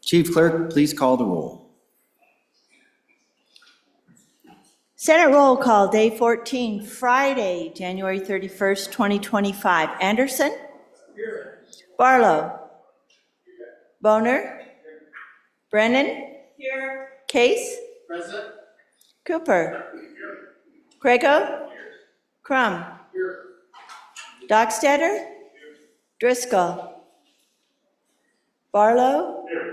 Chief Clerk, please call the roll. Senate roll call, day 14, Friday, January 31st, 2025. Anderson? Here. Barlow? Boner? Brennan? Here. Case? Present. Cooper? Here. Craigo? Here. Crum? Here. Dockstader? Here. Driscoll? Barlow? Here.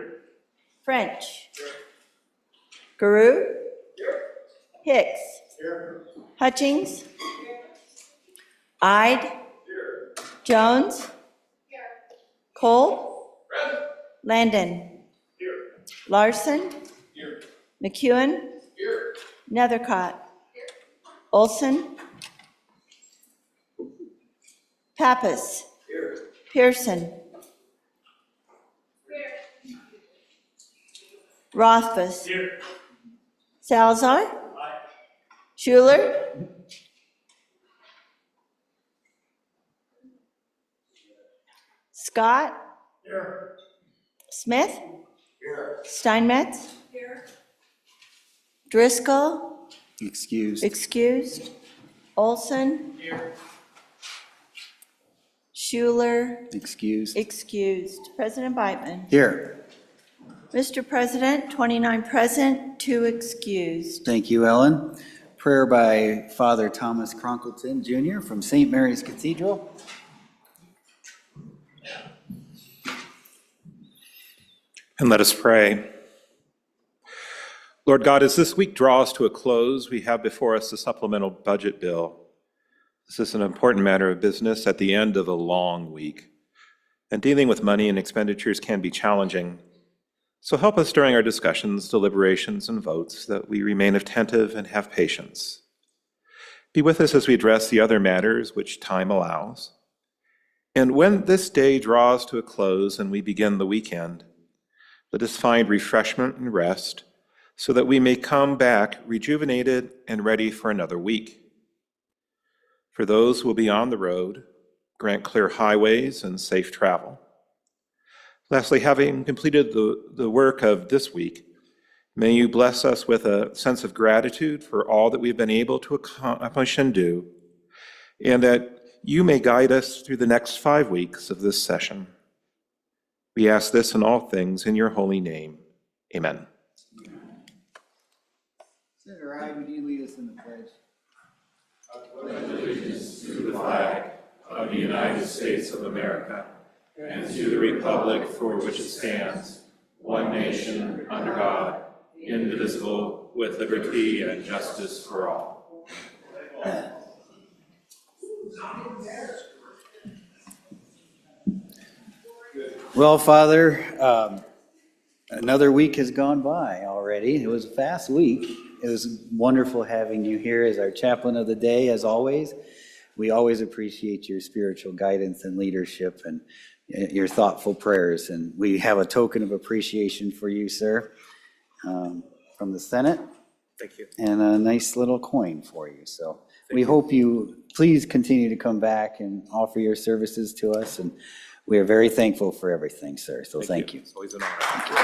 French? Here. Guru? Here. Hicks? Here. Hutchings? Here. Ide? Here. Jones? Here. Cole? Present. Landon? Here. Larson? Here. McEwen? Here. Nethercott? Here. Olson? Pappas? Here. Pearson? Here. Rothfuss? Here. Salazar? Aye. Schuler? Scott? Here. Smith? Here. Steinmetz? Here. Driscoll? Excused. Excused. Olson? Here. Schuler? Excused. Excused. President Beitman? Here. Mr. President, 29 present, 2 excused. Thank you, Ellen. Prayer by Father Thomas Cronkleton, Jr. from St. Mary's Cathedral. And let us pray. Lord God, as this week draws to a close, we have before us the supplemental budget bill. This is an important matter of business at the end of a long week, and dealing with money and expenditures can be challenging. So help us during our discussions, deliberations, and votes that we remain attentive and have patience. Be with us as we address the other matters which time allows. And when this day draws to a close and we begin the weekend, let us find refreshment and rest so that we may come back rejuvenated and ready for another week. For those who will be on the road, grant clear highways and safe travel. Lastly, having completed the work of this week, may you bless us with a sense of gratitude for all that we've been able to accomplish and do, and that you may guide us through the next 5 weeks of this session. We ask this in all things in your holy name. Amen. Senator Ide, would you lead us in the pledge? I pledge allegiance to the flag of the United States of America and to the republic for which it stands, one nation, under God, indivisible, with liberty and justice for all. Well, Father, another week has gone by already. It was a fast week. It was wonderful having you here as our chaplain of the day, as always. We always appreciate your spiritual guidance and leadership and your thoughtful prayers. And we have a token of appreciation for you, sir, from the Senate. Thank you. And a nice little coin for you. So we hope you please continue to come back and offer your services to us. And we are very thankful for everything, sir. So thank you. It's always an honor. Thank you.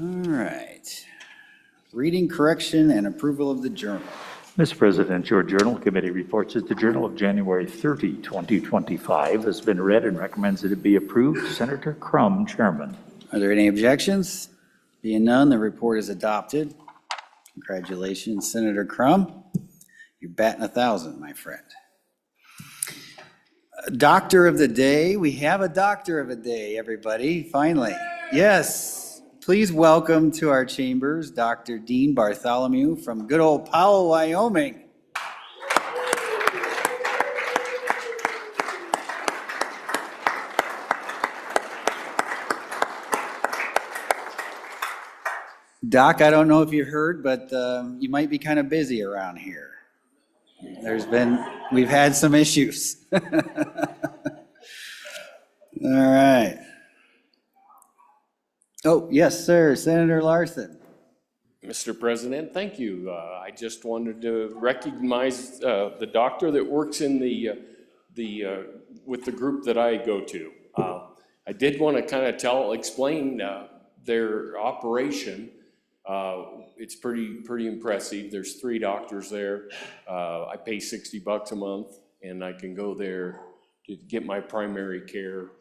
All right. Reading, correction, and approval of the journal. Mr. President, your journal committee reports that the journal of January 30, 2025 has been read and recommends that it be approved. Senator Crum, Chairman. Are there any objections? Being none, the report is adopted. Congratulations, Senator Crum. You're batting 1,000, my friend. Doctor of the day. We have a doctor of the day, everybody, finally. Yes. Please welcome to our chambers Dr. Dean Bartholomew from good old Powell, Wyoming. Doc, I don't know if you heard, but you might be kind of busy around here. We've had some issues. All right. Oh, yes, sir, Senator Larson. Mr. President, thank you. I just wanted to recognize the doctor that works in with the group that I go to. I did want to kind of explain their operation. It's pretty impressive. There's 3 doctors there. I pay $60 a month, and I can go there to get my primary care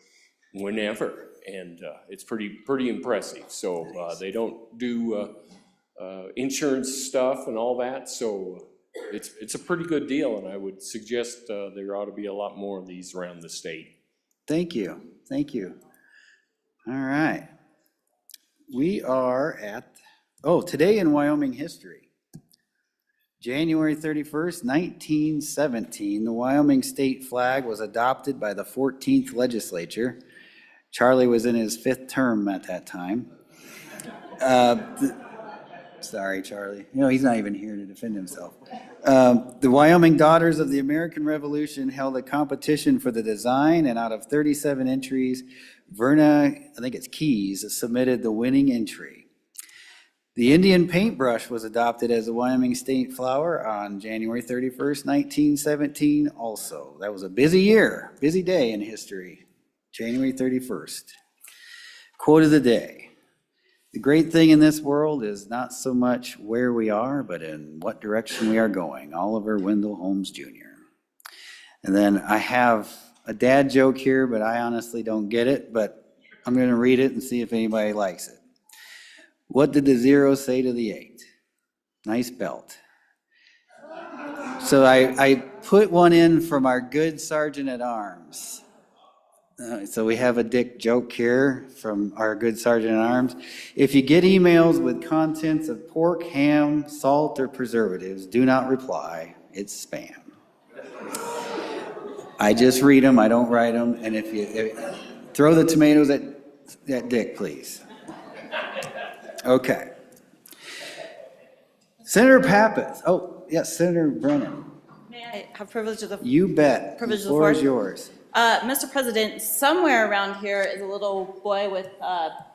whenever, and it's pretty impressive. So they don't do insurance stuff and all that, so it's a pretty good deal, and I would suggest there ought to be a lot more of these around the state. Thank you, thank you. All right. We are at, today in Wyoming history. January 31st, 1917, the Wyoming state flag was adopted by the 14th legislature. Charlie was in his 5th term at that time. Sorry, Charlie. He's not even here to defend himself. The Wyoming Daughters of the American Revolution held a competition for the design, and out of 37 entries, Verna, I think it's Keys, submitted the winning entry. The Indian paintbrush was adopted as the Wyoming state flower on January 31st, 1917 also. That was a busy year, busy day in history, January 31st. Quote of the day. The great thing in this world is not so much where we are, but in what direction we are going. Oliver Wendell Holmes, Jr. And then I have a dad joke here, but I honestly don't get it, but I'm going to read it and see if anybody likes it. What did the 0 say to the 8? Nice belt. So I put one in from our good Sergeant at Arms. So we have a dick joke here from our good Sergeant at Arms. If you get emails with contents of pork, ham, salt, or preservatives, do not reply. It's spam. I just read them, I don't write them, and if you throw the tomatoes at Dick, please. Okay. Senator Pappas. Oh, yes, Senator Brennan. May I have privilege of the You bet. Privilege The of the floor is floor. yours. Mr. President, somewhere around here is a little boy with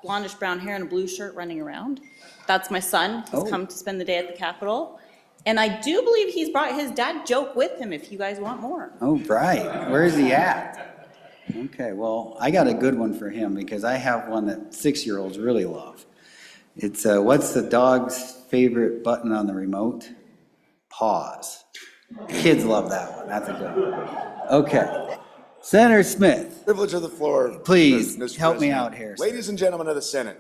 blondish brown hair and a blue shirt running around. That's my son. He's Oh. come to spend the day at the Capitol. And I do believe he's brought his dad joke with him if you guys want more. Oh, right. Where's he at? Okay, well, I got a good one for him because I have one that 6-year-olds really love. It's what's the dog's favorite button on the remote? Pause. Kids love that one. That's a good one. Okay. Senator Smith. Privilege of the floor. Please, Mr. help me President. out here. Ladies and gentlemen of the Senate,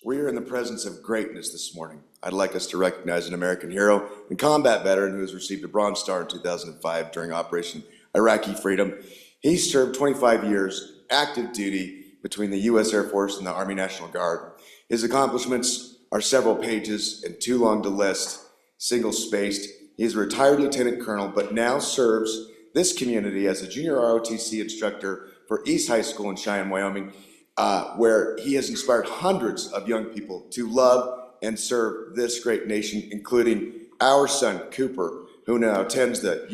we are in the presence of greatness this morning. I'd like us to recognize an American hero and combat veteran who has received a Bronze Star in 2005 during Operation Iraqi Freedom. He served 25 years active duty between the U.S. Air Force and the Army National Guard. His accomplishments are several pages and too long to list, single-spaced. He is a retired lieutenant colonel, but now serves this community as a junior ROTC instructor for East High School in Cheyenne, Wyoming, where he has inspired hundreds of young people to love and serve this great nation, including our son, Cooper, who now attends the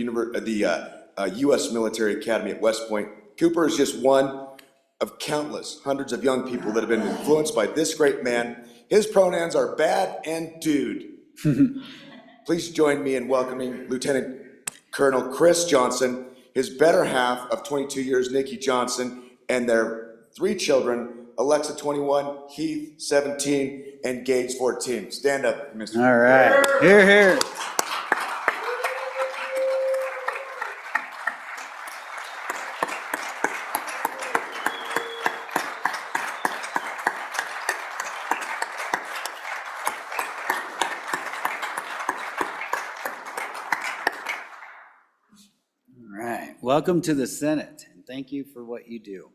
U.S. Military Academy at West Point. Cooper is just one of countless hundreds of young people that have been influenced by this great man. His pronouns are bad and dude. Please join me in welcoming Lieutenant Colonel Chris Johnson, his better half of 22 years, Nikki Johnson, and their 3 children, Alexa, 21, Heath, 17, and Gage, 14. Stand up, Mr. All right. Here, here. Welcome to the Senate, and thank you for what you do.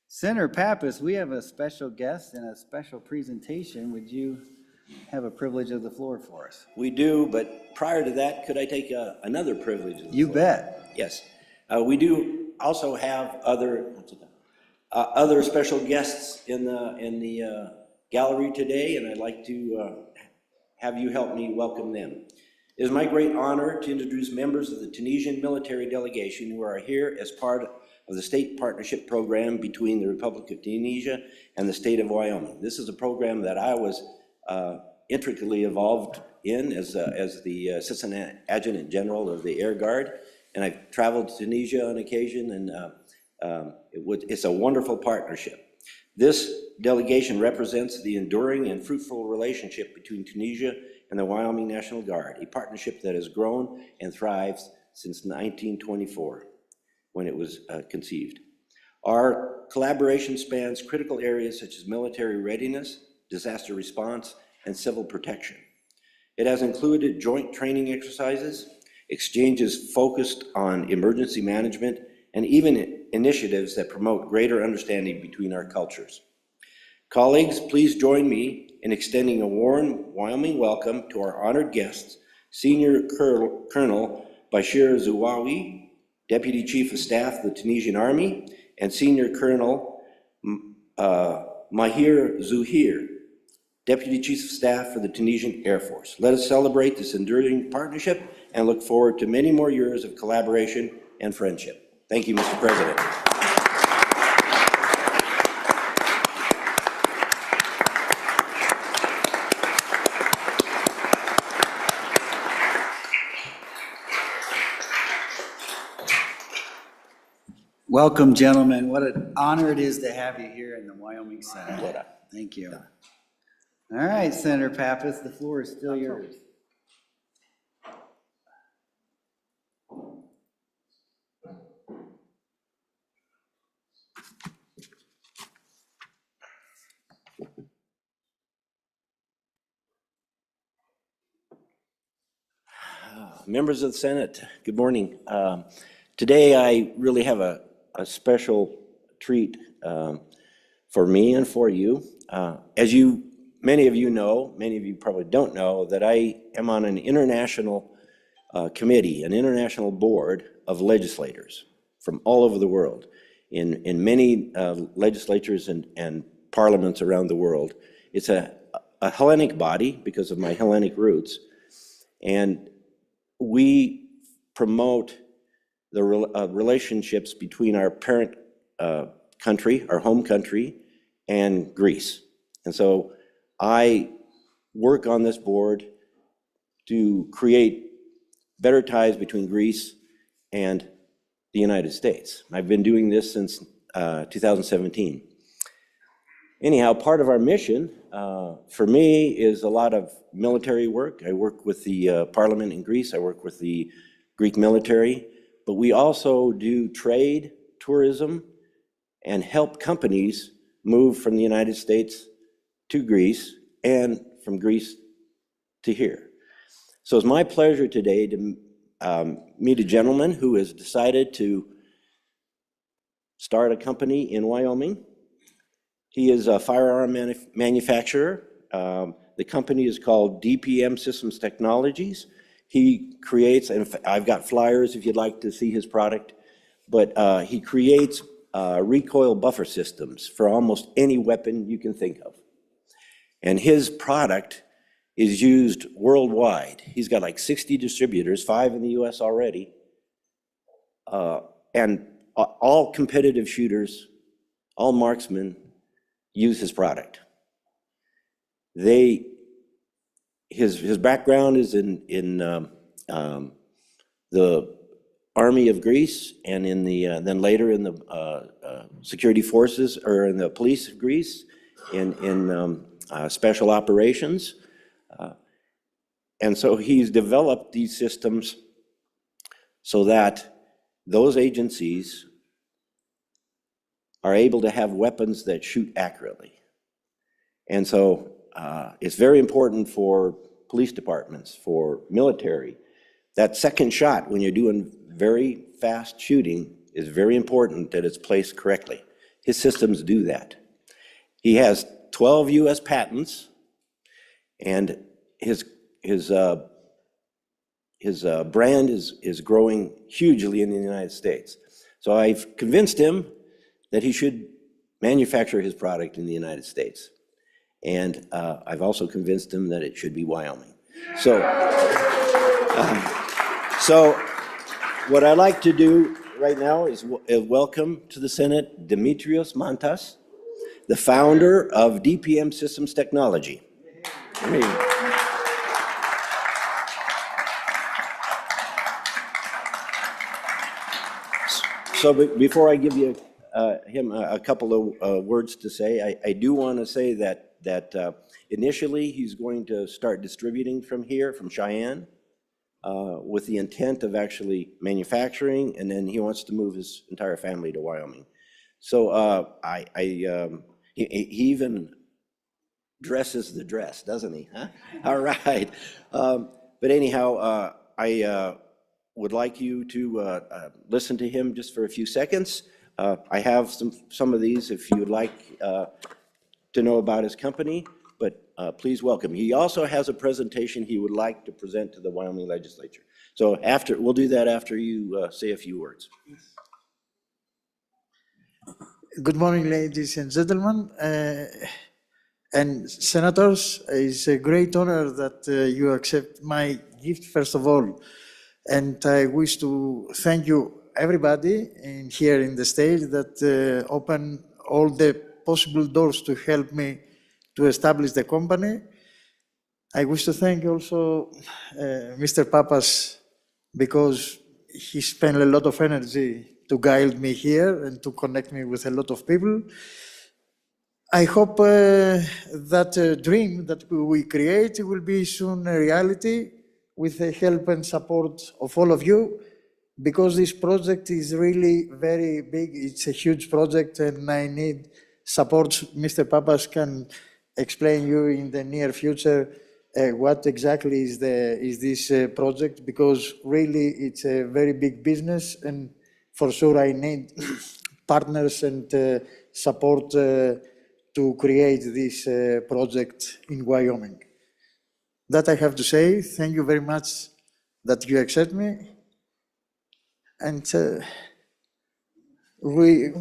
Senator Pappas, we have a special guest and a special presentation. Would you have a privilege of the floor for us? We do, but prior to that, could I take another privilege of the You floor? bet. Yes. We do also have other special guests in the gallery today, and I'd like to have you help me welcome them. It is my great honor to introduce members of the Tunisian military delegation who are here as part of the State Partnership Program between the Republic of Tunisia and the state of Wyoming. This is a program that I was intricately involved in as the Assistant Adjutant General of the Air Guard, and I've traveled to Tunisia on occasion, and it's a wonderful partnership. This delegation represents the enduring and fruitful relationship between Tunisia and the Wyoming National Guard, a partnership that has grown and thrives since 1924, when it was conceived. Our collaboration spans critical areas such as military readiness, disaster response, and civil protection. It has included joint training exercises, exchanges focused on emergency management, and even initiatives that promote greater understanding between our cultures. Colleagues, please join me in extending a warm Wyoming welcome to our honored guests, Senior Colonel Bashir Zouawi, Deputy Chief of Staff of the Tunisian Army, and Senior Colonel Mahir Zuhir, Deputy Chief of Staff for the Tunisian Air Force. Let us celebrate this enduring partnership and look forward to many more years of collaboration and friendship. Thank you, Mr. President. Welcome, gentlemen. What an honor it is to have you here in the Wyoming Senate. Thank you. All right, Senator Pappas, the floor is still yours. Members of the Senate, good morning. Today I really have a special treat for me and for you. As many of you know, many of you probably don't know, that I am on an international committee, an international board of legislators from all over the world, in many legislatures and parliaments around the world. It's a Hellenic body because of my Hellenic roots, and we promote the relationships between our parent country, our home country, and Greece. And so I work on this board to create better ties between Greece and the United States. I've been doing this since 2017. Anyhow, part of our mission for me is a lot of military work. I work with the parliament in Greece. I work with the Greek military, but we also do trade, tourism, and help companies move from the United States to Greece and from Greece to here. So it's my pleasure today to meet a gentleman who has decided to start a company in Wyoming. He is a firearm manufacturer. The company is called DPM Systems Technologies. He creates, and I've got flyers if you'd like to see his product, but he creates recoil buffer systems for almost any weapon you can think of. And his product is used worldwide. He's got like 60 distributors, 5 in the US already, and all competitive shooters, all marksmen use his product. His background is in the Army of Greece, and in the then later in the security forces, or in the police of Greece, in special operations. And so he's developed these systems so that those agencies are able to have weapons that shoot accurately. And so it's very important for police departments, for military. That second shot, when you're doing very fast shooting, is very important that it's placed correctly. His systems do that. He has 12 US patents, and his brand is growing hugely in the United States. So I've convinced him that he should manufacture his product in the United States. And I've also convinced him that it should be Wyoming. So what I like to do right now is welcome to the Senate Demetrios Mantas, the founder of DPM Systems Technology. So before I give you him a couple of words to say, I do want to say that initially he's going to start distributing from here, from Cheyenne, with the intent of actually manufacturing, and then he wants to move his entire family to Wyoming. So he even dresses the dress, doesn't he? Huh? All right. But anyhow, I would like you to listen to him just for a few seconds. I have some of these if you would like to know about his company, but please welcome. He also has a presentation he would like to present to the Wyoming legislature. So we'll do that after you say a few words. Good morning, ladies and gentlemen. And senators, it's a great honor that you accept my gift, first of all. And I wish to thank you, everybody here in the state that opened all the possible doors to help me to establish the company. I wish to thank also Mr. Papas, because he spent a lot of energy to guide me here and to connect me with a lot of people. I hope that dream that we create will be soon a reality with the help and support of all of you, because this project is really very big. It's a huge project and I need support. Mr. Papas can explain you in the near future what exactly is this project, because really it's a very big business, and for sure I need partners and support to create this project in Wyoming. That I have to say. Thank you very much that you accept me. And we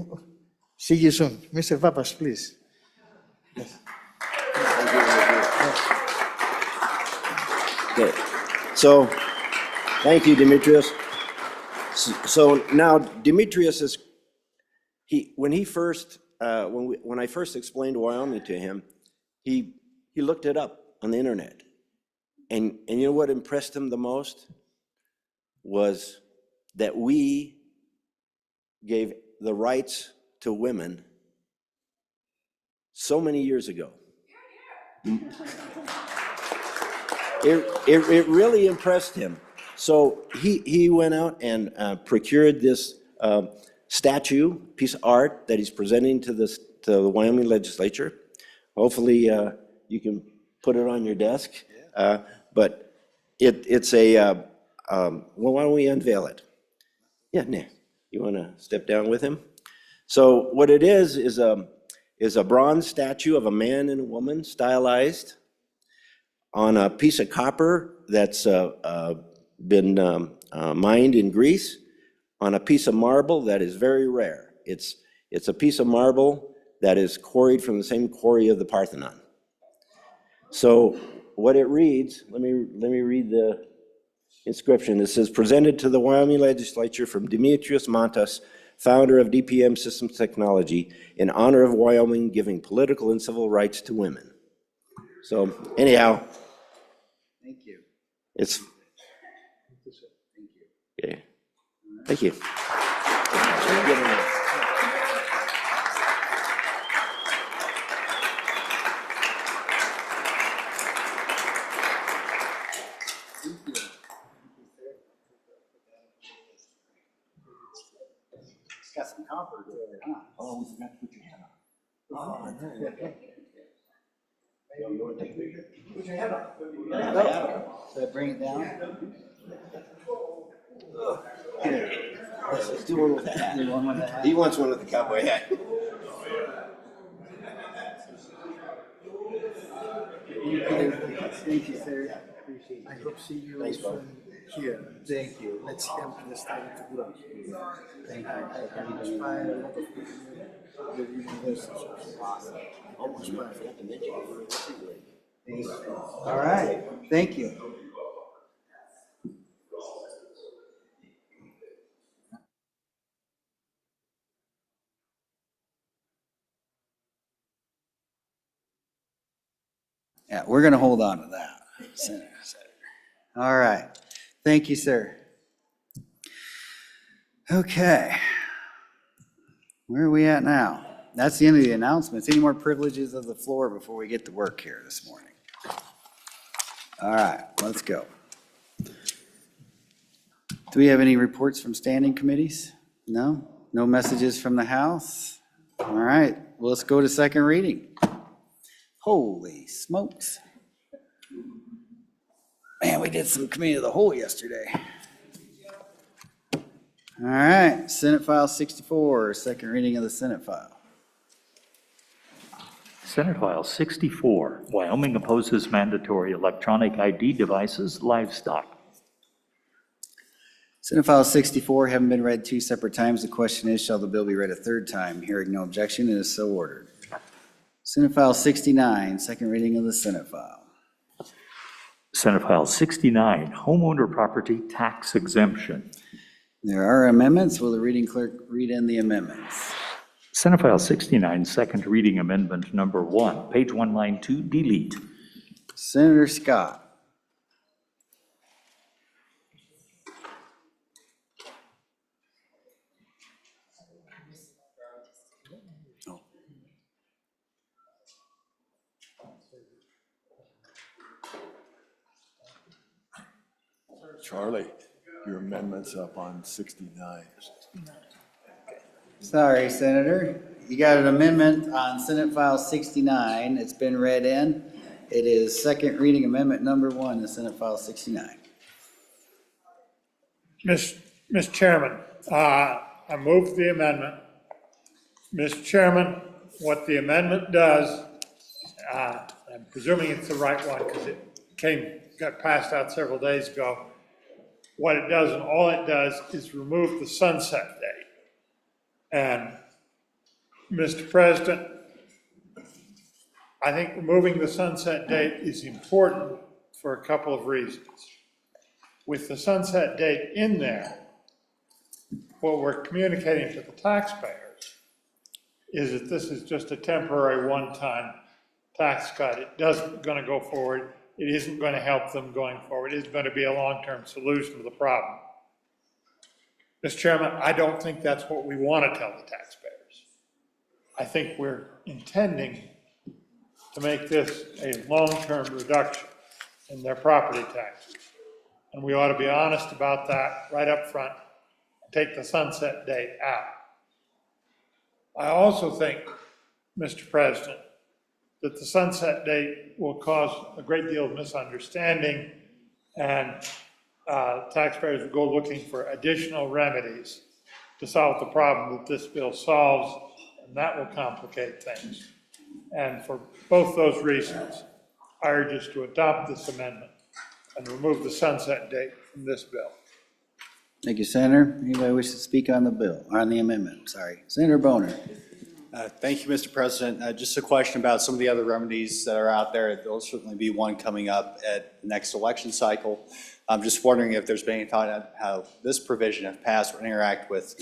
see you soon. Mr. Papas, please. Yes. Okay. So, thank you, Demetrios. So now Demetrios when I first explained Wyoming to him, he looked it up on the internet. And you know what impressed him the most was that we gave the rights to women so many years ago. It really impressed him. So he went out and procured this statue, piece of art that he's presenting to the Wyoming legislature. Hopefully you can put it on your desk. But it's a, well, why don't we unveil it? Yeah, Nick, you want to step down with him? So what it is a bronze statue of a man and a woman stylized on a piece of copper that's been mined in Greece, on a piece of marble that is very rare. It's a piece of marble that is quarried from the same quarry of the Parthenon. So what it reads, let me read the inscription. It says, presented to the Wyoming legislature from Demetrios Mantas, founder of DPM Systems Technology, in honor of Wyoming giving political and civil rights to women. So anyhow, Thank you. it's, Thank you. okay. Thank you. It's got some copper to it, huh? Oh, we forgot to put your hand on. Oh, you want to take a picture? Put your hand on. Should I bring it down? Let's do one with the hat. Do one with the hat? He wants one with the cowboy hat. Thank you, sir. Appreciate it. I hope to see you Thanks, Bob. soon here. Thank you. Let's help the state to grow. Thank I you. inspire a lot of people at the university. Awesome. Almost forgot to mention. Thank you. All right. Thank you. Yeah, we're going to hold on to that. Senator. All right. Thank you, sir. Okay. Where are we at now? That's the end of the announcements. Any more privileges of the floor before we get to work here this morning? All right, let's go. Do we have any reports from standing committees? No? No messages from the House? All right, well, let's go to second reading. Holy smokes. Man, we did some committee of the whole yesterday. All right, Senate File 64, second reading of the Senate file. Senate File 64, Wyoming opposes mandatory electronic ID devices, livestock. Senate File 64 having been read 2 separate times. The question is, shall the bill be read a third time? Hearing no objection, it is so ordered. Senate File 69, second reading of the Senate file. Senate File 69, homeowner property tax exemption. There are amendments. Will the reading clerk read in the amendments? Senate File 69, second reading amendment number 1, page 1, line 2, delete. Senator Scott. Charlie, your amendment's up on 69. Sorry, Senator. You got an amendment on Senate File 69. It's been read in. It is second reading amendment number 1 in Senate File 69. Mr. Chairman, I move the amendment. Mr. Chairman, what the amendment does, I'm presuming it's the right one because it got passed out several days ago. What it does, and all it does, is remove the sunset date. And, Mr. President, I think removing the sunset date is important for a couple of reasons. With the sunset date in there, what we're communicating to the taxpayers is that this is just a temporary one-time tax cut. It doesn't going to go forward. It isn't going to help them going forward. It isn't going to be a long-term solution to the problem. Mr. Chairman, I don't think that's what we want to tell the taxpayers. I think we're intending to make this a long-term reduction in their property taxes. And we ought to be honest about that right up front and take the sunset date out. I also think, Mr. President, that the sunset date will cause a great deal of misunderstanding, and taxpayers will go looking for additional remedies to solve the problem that this bill solves, and that will complicate things. And for both those reasons, I urge us to adopt this amendment and remove the sunset date from this bill. Thank you, Senator. Anybody wish to speak on the bill, or on the amendment? Sorry. Senator Boner. Thank you, Mr. President. Just a question about some of the other remedies that are out there. There'll certainly be one coming up at the next election cycle. I'm just wondering if there's been any thought on how this provision, if passed, would interact with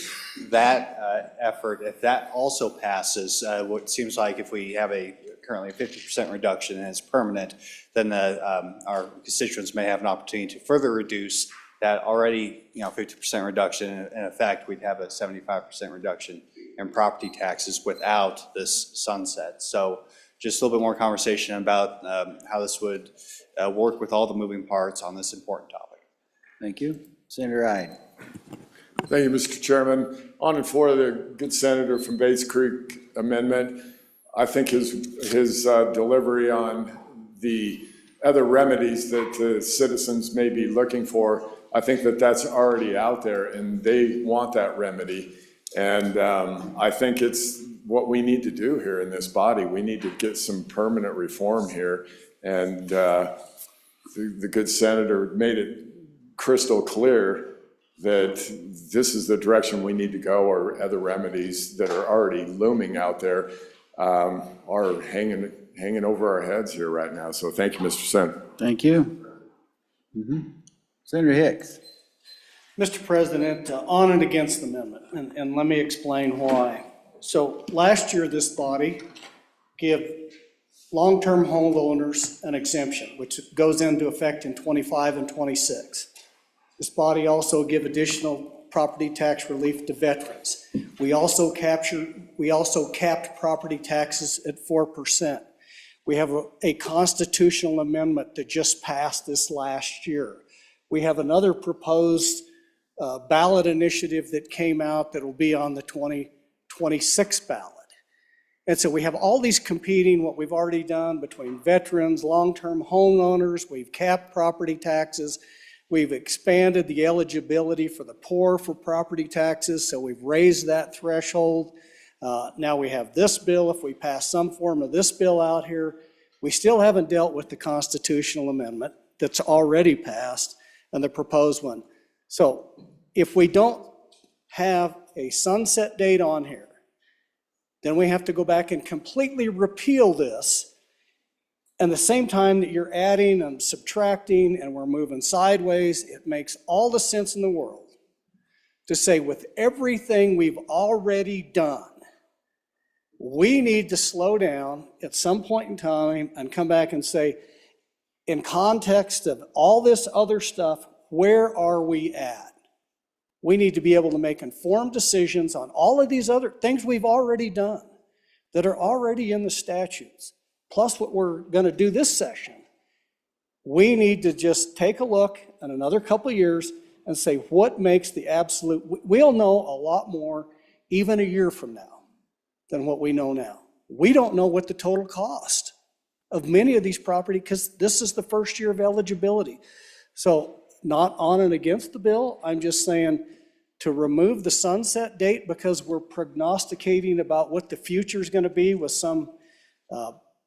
that effort. If that also passes, what seems like if we have currently a 50% reduction and it's permanent, then our constituents may have an opportunity to further reduce that already 50% reduction. In effect, we'd have a 75% reduction in property taxes without this sunset. So just a little bit more conversation about how this would work with all the moving parts on this important topic. Thank you. Senator Ide. Thank you, Mr. Chairman. On and for the good senator from Bates Creek amendment, I think his delivery on the other remedies that the citizens may be looking for, I think that that's already out there and they want that remedy. And I think it's what we need to do here in this body. We need to get some permanent reform here. And the good senator made it crystal clear that this is the direction we need to go, or other remedies that are already looming out there are hanging over our heads here right now. So thank you, Mr. Senator. Thank you. Senator Hicks. Mr. President, on and against the amendment, and let me explain why. So last year, this body gave long-term homeowners an exemption, which goes into effect in 25 and 26. This body also give additional property tax relief to veterans. We also capped property taxes at 4%. We have a constitutional amendment that just passed this last year. We have another proposed ballot initiative that came out that will be on the 2026 ballot. And so we have all these competing, what we've already done between veterans, long-term homeowners, we've capped property taxes, we've expanded the eligibility for the poor for property taxes, so we've raised that threshold. Now we have this bill, if we pass some form of this bill out here, we still haven't dealt with the constitutional amendment that's already passed and the proposed one. So if we don't have a sunset date on here, then we have to go back and completely repeal this. And the same time that you're adding and subtracting and we're moving sideways, it makes all the sense in the world to say with everything we've already done, we need to slow down at some point in time and come back and say, in context of all this other stuff, where are we at? We need to be able to make informed decisions on all of these other things we've already done that are already in the statutes, plus what we're going to do this session. We need to just take a look in another couple of years and say what makes the absolute, we'll know a lot more even a year from now than what we know now. We don't know what the total cost of many of these properties, because this is the first year of eligibility. So not on and against the bill, I'm just saying to remove the sunset date because we're prognosticating about what the future is going to be with some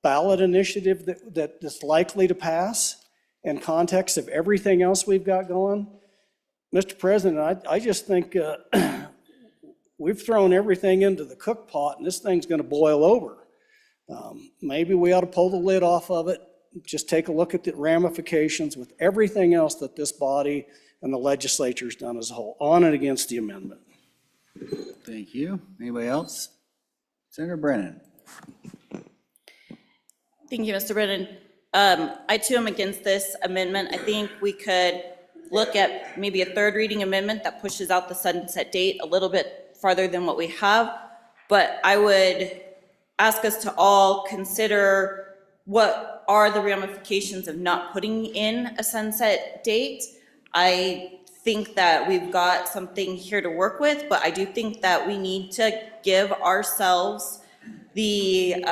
ballot initiative that is likely to pass in context of everything else we've got going. Mr. President, I just think we've thrown everything into the cook pot and this thing's going to boil over. Maybe we ought to pull the lid off of it, just take a look at the ramifications with everything else that this body and the legislature's done as a whole, on and against the amendment. Thank you. Anybody else? Senator Brennan. Thank you, Mr. Brennan. I too am against this amendment. I think we could look at maybe a third reading amendment that pushes out the sunset date a little bit farther than what we have. But I would ask us to all consider what are the ramifications of not putting in a sunset date. I think that we've got something here to work with, but I do think that we need to give ourselves the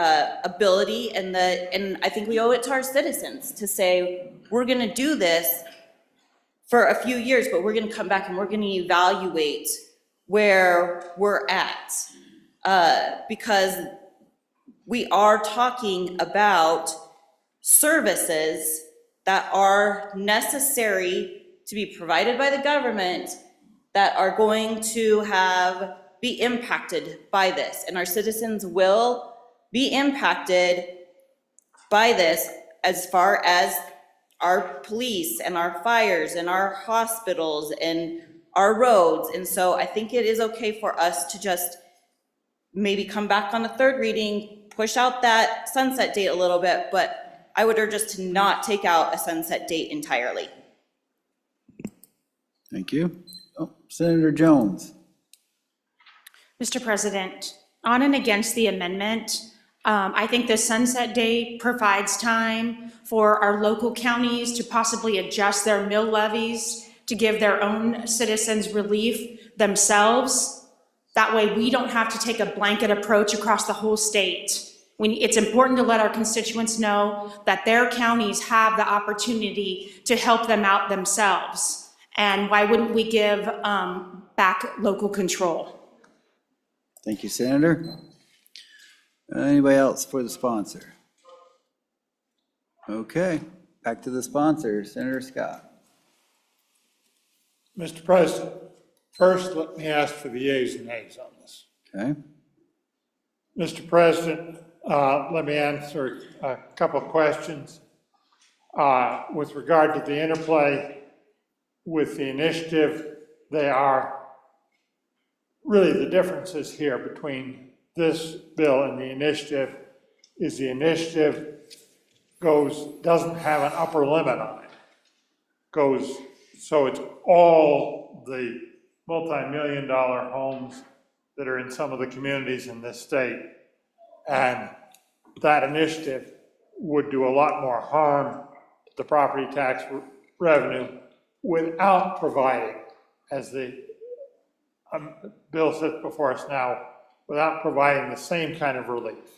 ability and I think we owe it to our citizens to say, we're gonna do this for a few years, but we're gonna come back and we're gonna evaluate where we're at. Because we are talking about services that are necessary to be provided by the government that are going to be impacted by this. And our citizens will be impacted by this as far as our police and our fires and our hospitals and our roads. And so I think it is okay for us to just maybe come back on a third reading, push out that sunset date a little bit, but I would urge us to not take out a sunset date entirely. Thank you. Oh, Senator Jones. Mr. President, on and against the amendment, I think the sunset date provides time for our local counties to possibly adjust their mill levies to give their own citizens relief themselves. That way we don't have to take a blanket approach across the whole state. It's important to let our constituents know that their counties have the opportunity to help them out themselves. And why wouldn't we give back local control? Thank you, Senator. Anybody else for the sponsor? Okay, back to the sponsor, Senator Scott. Mr. President, first let me ask for the yeas and nays on this. Okay. Mr. President, let me answer a couple of questions. With regard to the interplay with the initiative, they are really the differences here between this bill and the initiative is the initiative doesn't have an upper limit on it. So it's all the multi-million-dollar homes that are in some of the communities in this state. And that initiative would do a lot more harm to the property tax revenue without providing, as the bill sits before us now, without providing the same kind of relief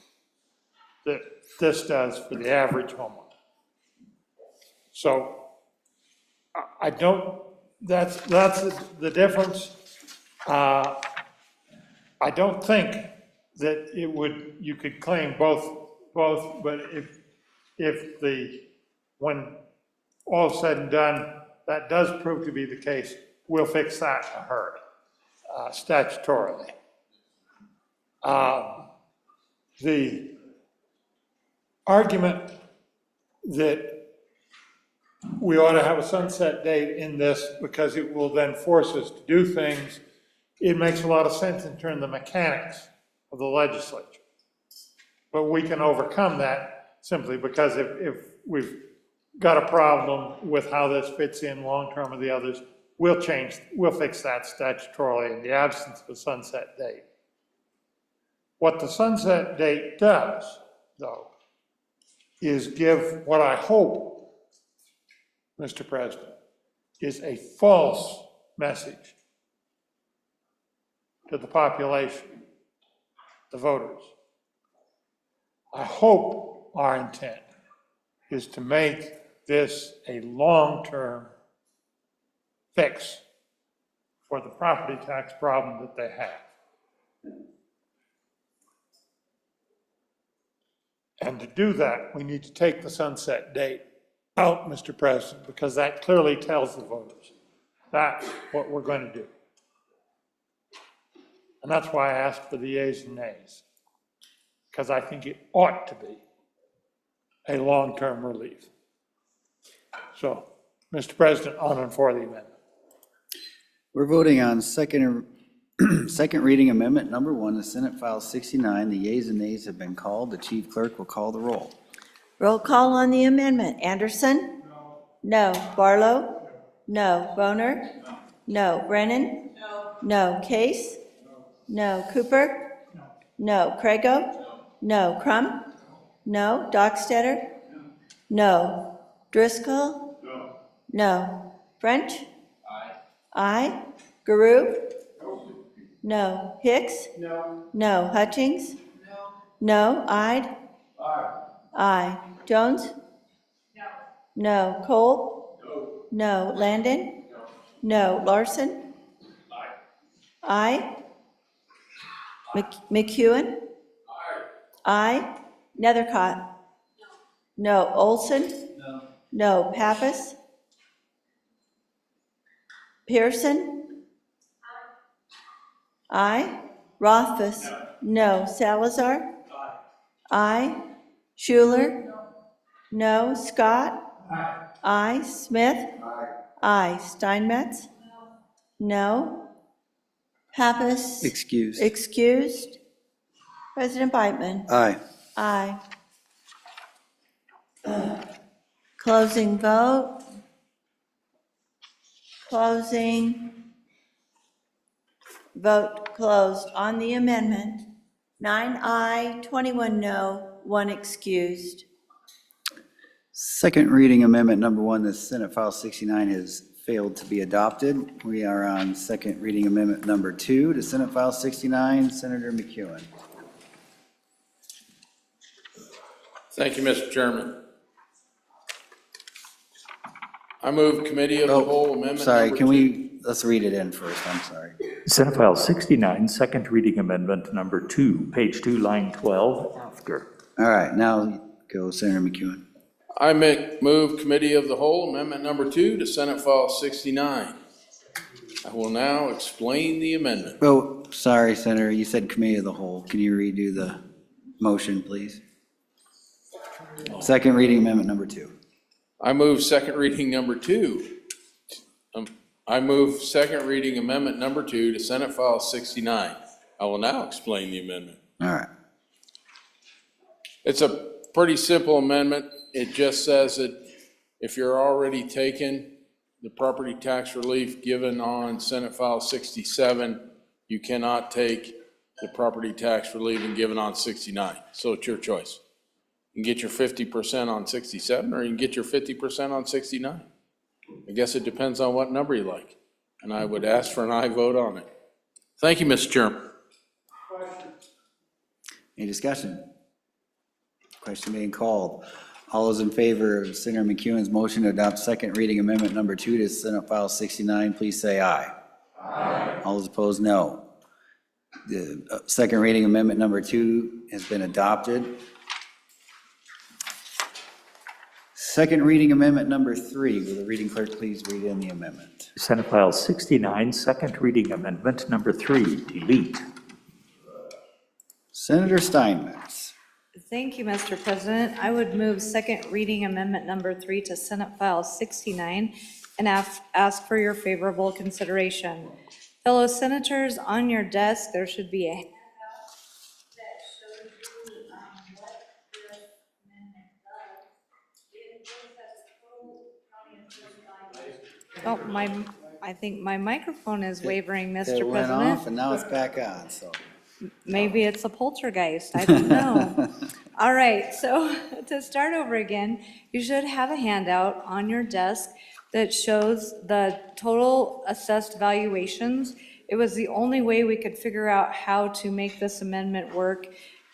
that this does for the average homeowner. So I don't, that's the difference. I don't think that you could claim both, but if when all is said and done, that does prove to be the case, we'll fix that in a hurry, statutorily. The argument that we ought to have a sunset date in this because it will then force us to do things, it makes a lot of sense in terms of the mechanics of the legislature. But we can overcome that simply because if we've got a problem with how this fits in long-term with the others, we'll fix that statutorily in the absence of a sunset date. What the sunset date does, though, is give what I hope, Mr. President, is a false message to the population, the voters. I hope our intent is to make this a long-term fix for the property tax problem that they have. And to do that, we need to take the sunset date out, Mr. President, because that clearly tells the voters that's what we're going to do. And that's why I asked for the yeas and nays, because I think it ought to be a long-term relief. So, Mr. President, on and for the amendment. We're voting on second reading amendment number 1, the Senate File 69. The yeas and nays have been called. The chief clerk will call the roll. Roll call on the amendment. Anderson? No. Barlow? No. Boner? No. Brennan? No. Case? No. Cooper? No. Crago? No. Crum? No. Dockstetter? No. Driscoll? No. French? Aye. Garou? No. Hicks? No. Hutchings? No. Ide? Aye. Jones? No. Cole? No. Landon? No. Larson? Aye. McEwen? Aye. Nethercott? No. Olson? No. Pappas? Pearson? Aye. Rothfuss? No. Salazar? Aye. Schuler? No. Scott? Aye. Smith? Aye. Steinmetz? No. Pappas? Excused. Excused. President Beitman? Aye. Aye. Closing vote. Closing. Vote closed on the amendment. 9 aye, 21 no, 1 excused. Second reading amendment number 1, the Senate File 69 has failed to be adopted. We are on second reading amendment number 2 to Senate File 69. Senator McEwen. Thank you, Mr. Chairman. I move committee of the whole amendment. Sorry, number can 2. let's read it in first, I'm sorry. Senate File 69, second reading amendment number 2, page 2, line 12, after. All right, now go Senator McEwen. I move committee of the whole amendment number 2 to Senate File 69. I will now explain the amendment. Oh, sorry, Senator, you said committee of the whole. Can you redo the motion, please? Second reading amendment number 2. I move second reading number 2. I move second reading amendment number 2 to Senate File 69. I will now explain the amendment. All right. It's a pretty simple amendment. It just says that if you're already taking the property tax relief given on Senate File 67, you cannot take the property tax relief given on 69. So it's your choice. You can get your 50% on 67, or you can get your 50% on 69. I guess it depends on what number you like. And I would ask for an aye vote on it. Thank you, Mr. Chairman. Any discussion? Question being called. All those in favor of Senator McEwen's motion to adopt second reading amendment number 2 to Senate File 69, please say aye. Aye. All those opposed, no. The second reading amendment number 2 has been adopted. Second reading amendment number 3, will the reading clerk please read in the amendment? Senate File 69, second reading amendment number 3, delete. Senator Steinmetz. Thank you, Mr. President. I would move second reading amendment number 3 to Senate File 69 and ask for your favorable consideration. Fellow senators, on your desk, there should be a handout that shows you what this amendment does. It looks at the total county and city values. Oh, I think my microphone is wavering, Mr. It President. went off and now it's back on, so. Maybe it's a poltergeist, I don't know. All right, so to start over again, you should have a handout on your desk that shows the total assessed valuations. It was the only way we could figure out how to make this amendment work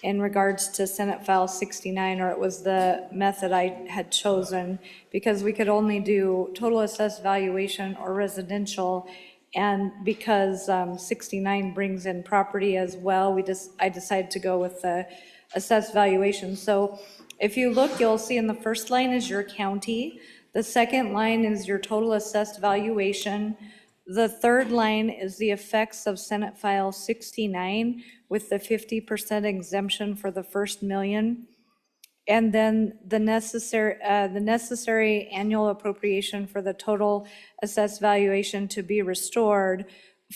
in regards to Senate File 69, or it was the method I had chosen, because we could only do total assessed valuation or residential. And because 69 brings in property as well, I decided to go with the assessed valuation. So if you look, you'll see in the first line is your county. The second line is your total assessed valuation. The third line is the effects of Senate File 69 with the 50% exemption for the first million. And then the necessary annual appropriation for the total assessed valuation to be restored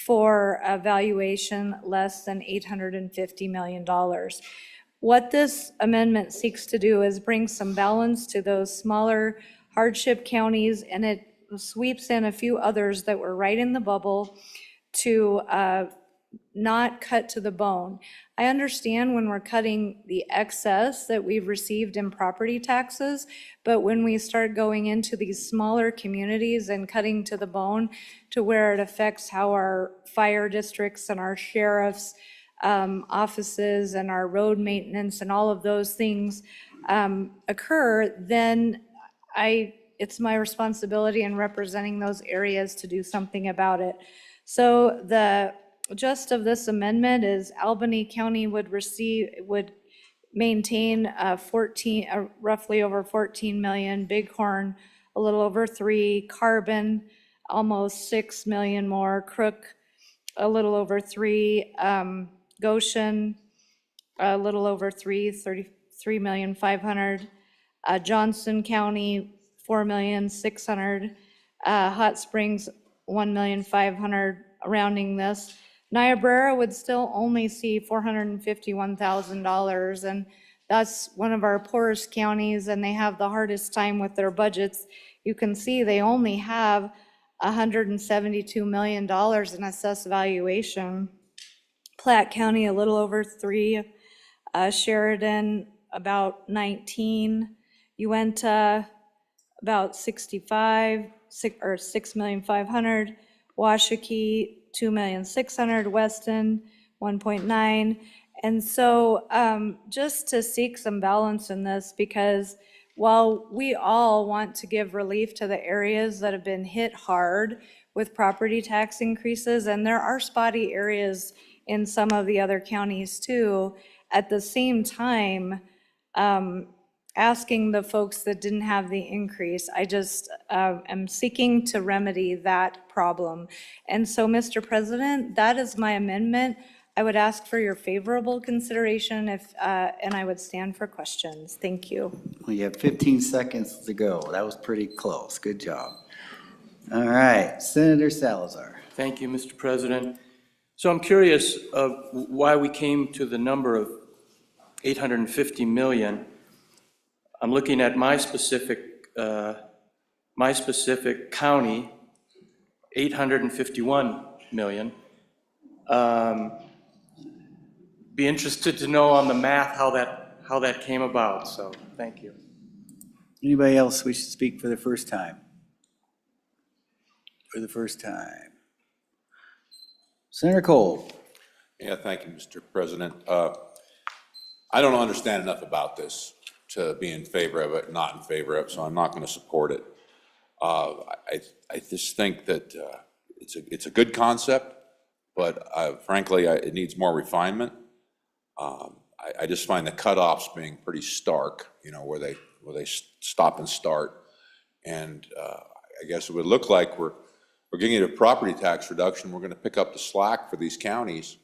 for a valuation less than $850 million. What this amendment seeks to do is bring some balance to those smaller hardship counties, and it sweeps in a few others that were right in the bubble to not cut to the bone. I understand when we're cutting the excess that we've received in property taxes, but when we start going into these smaller communities and cutting to the bone to where it affects how our fire districts and our sheriffs' offices and our road maintenance and all of those things occur, then it's my responsibility in representing those areas to do something about it. So the gist of this amendment is Albany County would maintain roughly over 14 million, Bighorn a little over 3, Carbon almost 6 million more, Crook a little over 3, Goshen a little over 33,500,000, Johnson County 4,600,000, Hot Springs 1,500,000, rounding this. Niobrara would still only see $451,000, and that's one of our poorest counties, and they have the hardest time with their budgets. You can see they only have $172 million in assessed valuation. Platte County a little over 3, Sheridan about 19, Uinta about 65, or 6,500,000, Washakie 2,600,000, Weston 1.9. And so just to seek some balance in this, because while we all want to give relief to the areas that have been hit hard with property tax increases, and there are spotty areas in some of the other counties too, at the same time, asking the folks that didn't have the increase, I just am seeking to remedy that problem. And so, Mr. President, that is my amendment. I would ask for your favorable consideration and I would stand for questions. Thank you. Well, you have 15 seconds to go. That was pretty close. Good job. All right, Senator Salazar. Thank you, Mr. President. So I'm curious of why we came to the number of 850 million. I'm looking at my specific county, 851 million. Be interested to know on the math how that came about, so thank you. Anybody else wish to speak for the first time? For the first time. Senator Cole. Yeah, thank you, Mr. President. I don't understand enough about this to be in favor of it, not in favor of it, so I'm not going to support it. I just think that it's a good concept, but frankly, it needs more refinement. I just find the cutoffs being pretty stark, you know, where they stop and start. And I guess it would look like we're getting a property tax reduction. We're going to pick up the slack for these counties,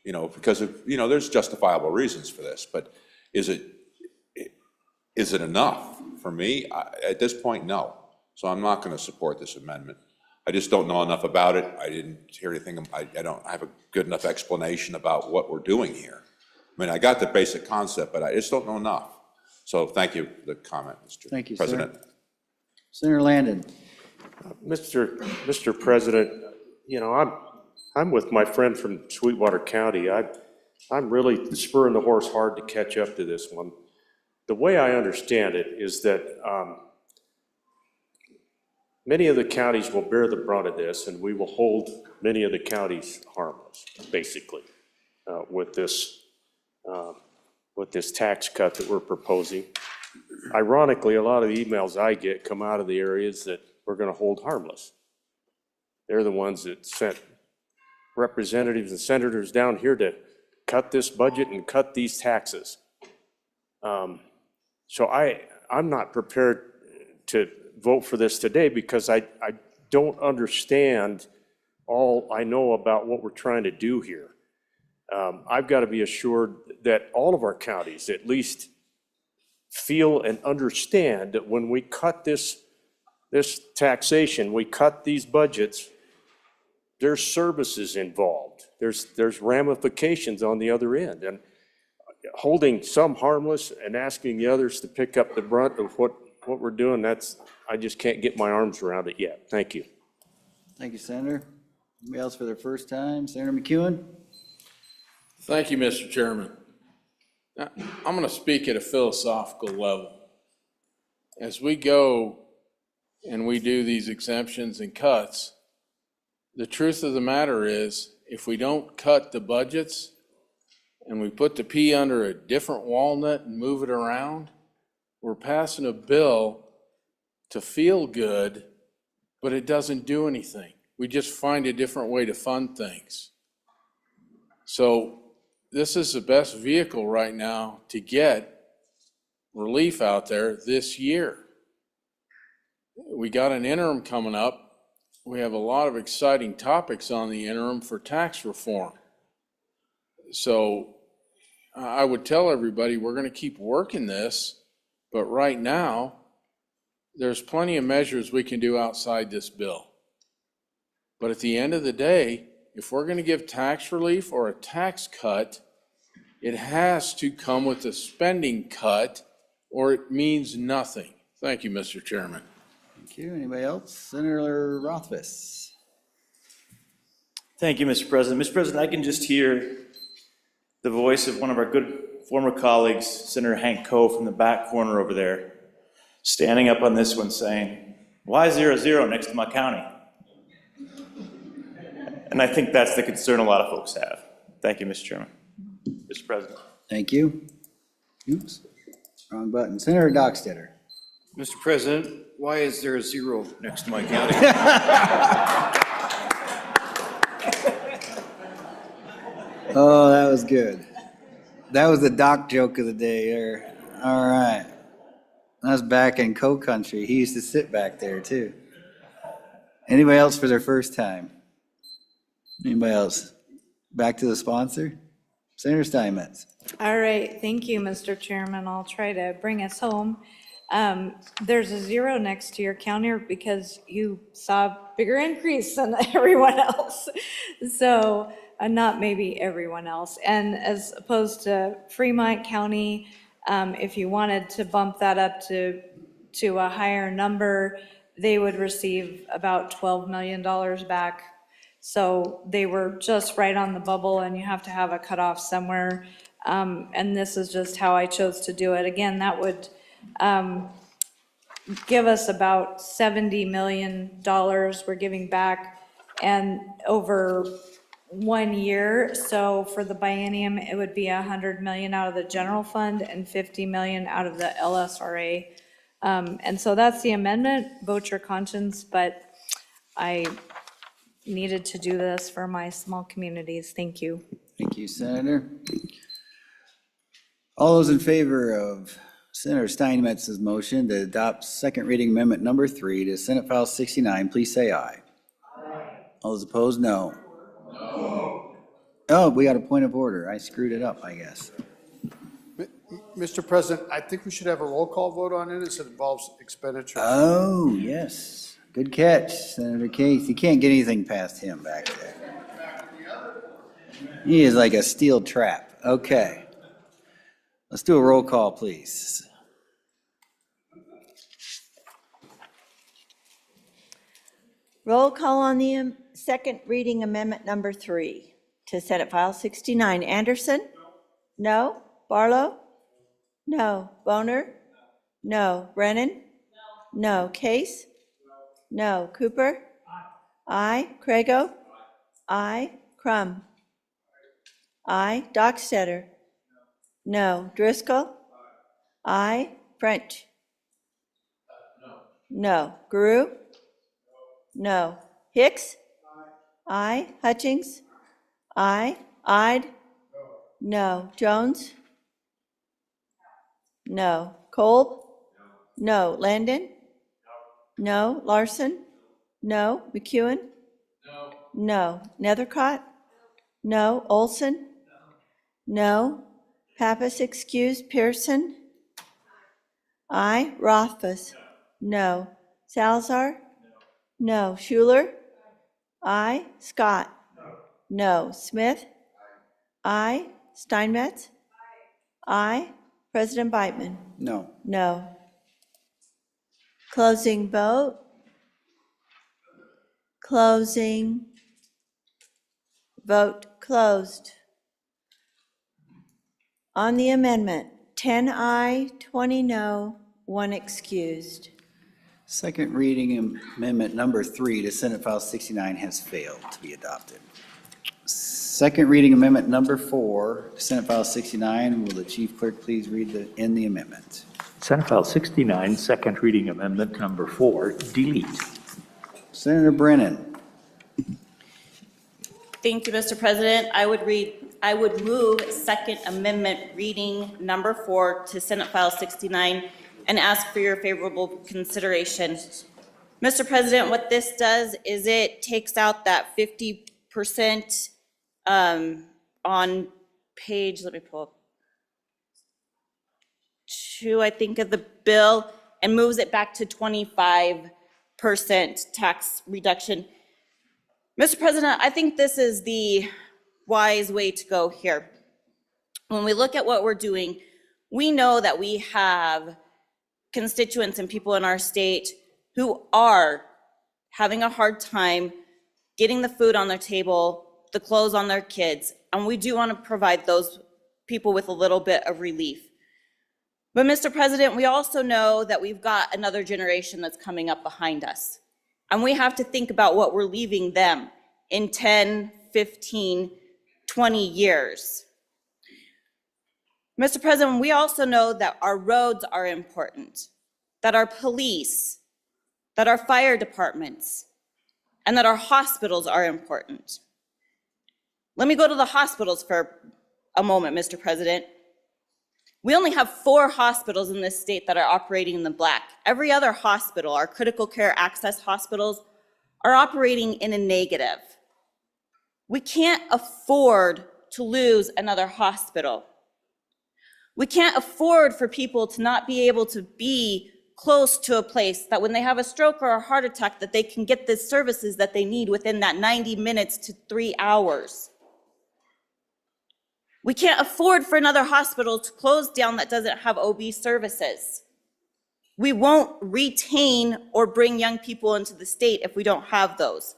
you know, because of, you know, there's justifiable reasons for this. But is it enough? For me, at this point, no. So I'm not going to support this amendment. I just don't know enough about it. I didn't hear anything. I don't have a good enough explanation about what we're doing here. I mean, I got the basic concept, but I just don't know enough. So thank you for the comment, Mr. Thank you, President. sir. Senator Landon. Mr. President, you know, I'm with my friend from Sweetwater County. I'm really spurring the horse hard to catch up to this one. The way I understand it is that many of the counties will bear the brunt of this, and we will hold many of the counties harmless, basically, with this tax cut that we're proposing. Ironically, a lot of the emails I get come out of the areas that we're going to hold harmless. They're the ones that sent representatives and senators down here to cut this budget and cut these taxes. So I'm not prepared to vote for this today because I don't understand all I know about what we're trying to do here. I've got to be assured that all of our counties at least feel and understand that when we cut this taxation, we cut these budgets, there's services involved. There's ramifications on the other end. And holding some harmless and asking the others to pick up the brunt of what we're doing, I just can't get my arms around it yet. Thank you. Thank you, Senator. Anybody else for their first time? Senator McEwen? Thank you, Mr. Chairman. Now, I'm going to speak at a philosophical level. As we go and we do these exemptions and cuts, the truth of the matter is, if we don't cut the budgets and we put the pea under a different walnut and move it around, we're passing a bill to feel good, but it doesn't do anything. We just find a different way to fund things. So this is the best vehicle right now to get relief out there this year. We got an interim coming up. We have a lot of exciting topics on the interim for tax reform. So I would tell everybody we're going to keep working this, but right now there's plenty of measures we can do outside this bill. But at the end of the day, if we're going to give tax relief or a tax cut, it has to come with a spending cut or it means nothing. Thank you, Mr. Chairman. Thank you. Anybody else? Senator Rothfuss. Thank you, Mr. President. Mr. President, I can just hear the voice of one of our good former colleagues, Senator Hank Coe from the back corner over there, standing up on this one saying, why 0-0 next to my county? And I think that's the concern a lot of folks have. Thank you, Mr. Chairman. Mr. President. Thank you. Oops, wrong button. Senator Dockstetter. Mr. President, why is there a 0 next to my county? Oh, that was good. That was the Doc joke of the day there. All right. That's back in Coe country. He used to sit back there too. Anybody else for their first time? Anybody else? Back to the sponsor? Senator Steinmetz. All right, thank you, Mr. Chairman. I'll try to bring us home. There's a 0 next to your counter because you saw a bigger increase than everyone else. So, not maybe everyone else. And as opposed to Fremont County, If you wanted to bump that up to a higher number, they would receive about $12 million back. So they were just right on the bubble, and you have to have a cutoff somewhere. And this is just how I chose to do it. Again, that would give us about $70 million we're giving back, and over 1 year. So for the biennium, it would be 100 million out of the general fund and 50 million out of the LSRA. And so that's the amendment. Vote your conscience, but I needed to do this for my small communities. Thank you. Thank you, Senator. All those in favor of Senator Steinmetz's motion to adopt second reading amendment number 3 to Senate File 69, please say aye. Aye. All those opposed, no. No. Oh, we got a point of order. I screwed it up, I guess. Mr. President, I think we should have a roll call vote on it as it involves expenditures. Oh, yes. Good catch, Senator Case. You can't get anything past him back there. He is like a steel trap. Okay. Let's do a roll call, please. Roll call on the second reading amendment number 3 to Senate File 69. Anderson? No. Barlow? No. Boner? No. Brennan? No. Case? No. Cooper? Aye. Craigo? Aye. Crum? Aye. Dockstetter? No. Driscoll? Aye. French? No. Guru? No. Hicks? Aye. Hutchings? Aye. Ide? No. Jones? No. Kolb? No. Landon? No. Larson? No. McEwen? No. Nethercott? No. Olson? No. Pappas excused. Pearson? Aye. Rothfuss? No. Salazar? No. Schuler? Aye. Scott? No. Smith? Aye. Steinmetz? Aye. President Beitman? No. No. Closing vote. Closing. Vote closed. On the amendment, 10 aye, 20 no, 1 excused. Second reading amendment number 3 to Senate File 69 has failed to be adopted. Second reading amendment number 4 to Senate File 69. Will the chief clerk please read the amendment? Senate File 69, second reading amendment number 4, delete. Senator Brennan. Thank you, Mr. President. I would move second amendment reading number 4 to Senate File 69 and ask for your favorable consideration. Mr. President, what this does is it takes out that 50% on page, let me pull up 2, I think, of the bill, and moves it back to 25% tax reduction. Mr. President, I think this is the wise way to go here. When we look at what we're doing, we know that we have constituents and people in our state who are having a hard time getting the food on their table, the clothes on their kids, and we do want to provide those people with a little bit of relief. But Mr. President, we also know that we've got another generation that's coming up behind us. And we have to think about what we're leaving them in 10, 15, 20 years. Mr. President, we also know that our roads are important, that our police, that our fire departments, and that our hospitals are important. Let me go to the hospitals for a moment, Mr. President. We only have 4 hospitals in this state that are operating in the black. Every other hospital, our critical care access hospitals, are operating in a negative. We can't afford to lose another hospital. We can't afford for people to not be able to be close to a place that when they have a stroke or a heart attack, that they can get the services that they need within that 90 minutes to 3 hours. We can't afford for another hospital to close down that doesn't have OB services. We won't retain or bring young people into the state if we don't have those.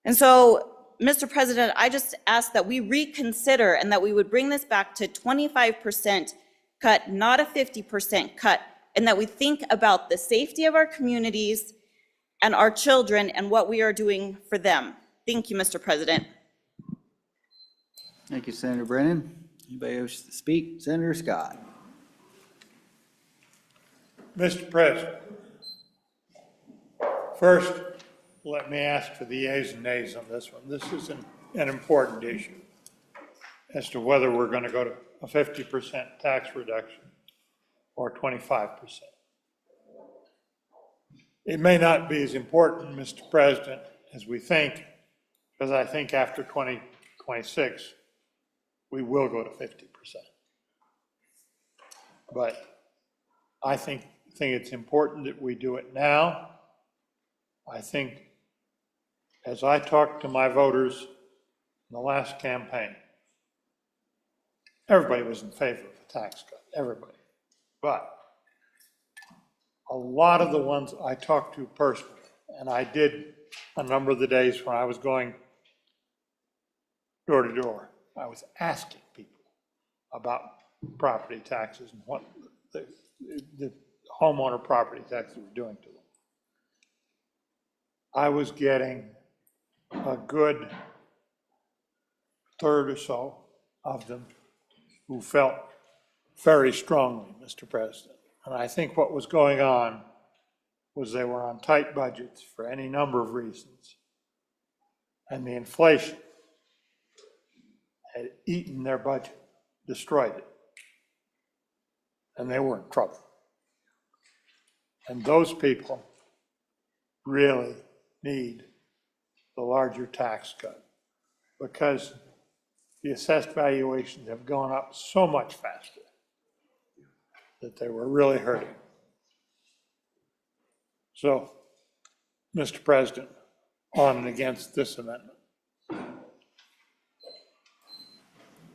And so, Mr. President, I just ask that we reconsider and that we would bring this back to 25% cut, not a 50% cut, and that we think about the safety of our communities and our children and what we are doing for them. Thank you, Mr. President. Thank you, Senator Brennan. Anybody else to speak? Senator Scott. Mr. President, first, let me ask for the yeas and nays on this one. This is an important issue as to whether we're going to go to a 50% tax reduction or 25%. It may not be as important, Mr. President, as we think, because I think after 2026, we will go to 50%. But I think it's important that we do it now. I think, as I talked to my voters in the last campaign, everybody was in favor of a tax cut, everybody. But a lot of the ones I talked to personally, and I did a number of the days when I was going door to door, I was asking people about property taxes and what the homeowner property taxes were doing to them. I was getting a good third or so of them who felt very strongly, Mr. President. And I think what was going on was they were on tight budgets for any number of reasons. And the inflation had eaten their budget, destroyed it. And they were in trouble. And those people really need the larger tax cut because the assessed valuations have gone up so much faster that they were really hurting. So, Mr. President, on and against this amendment.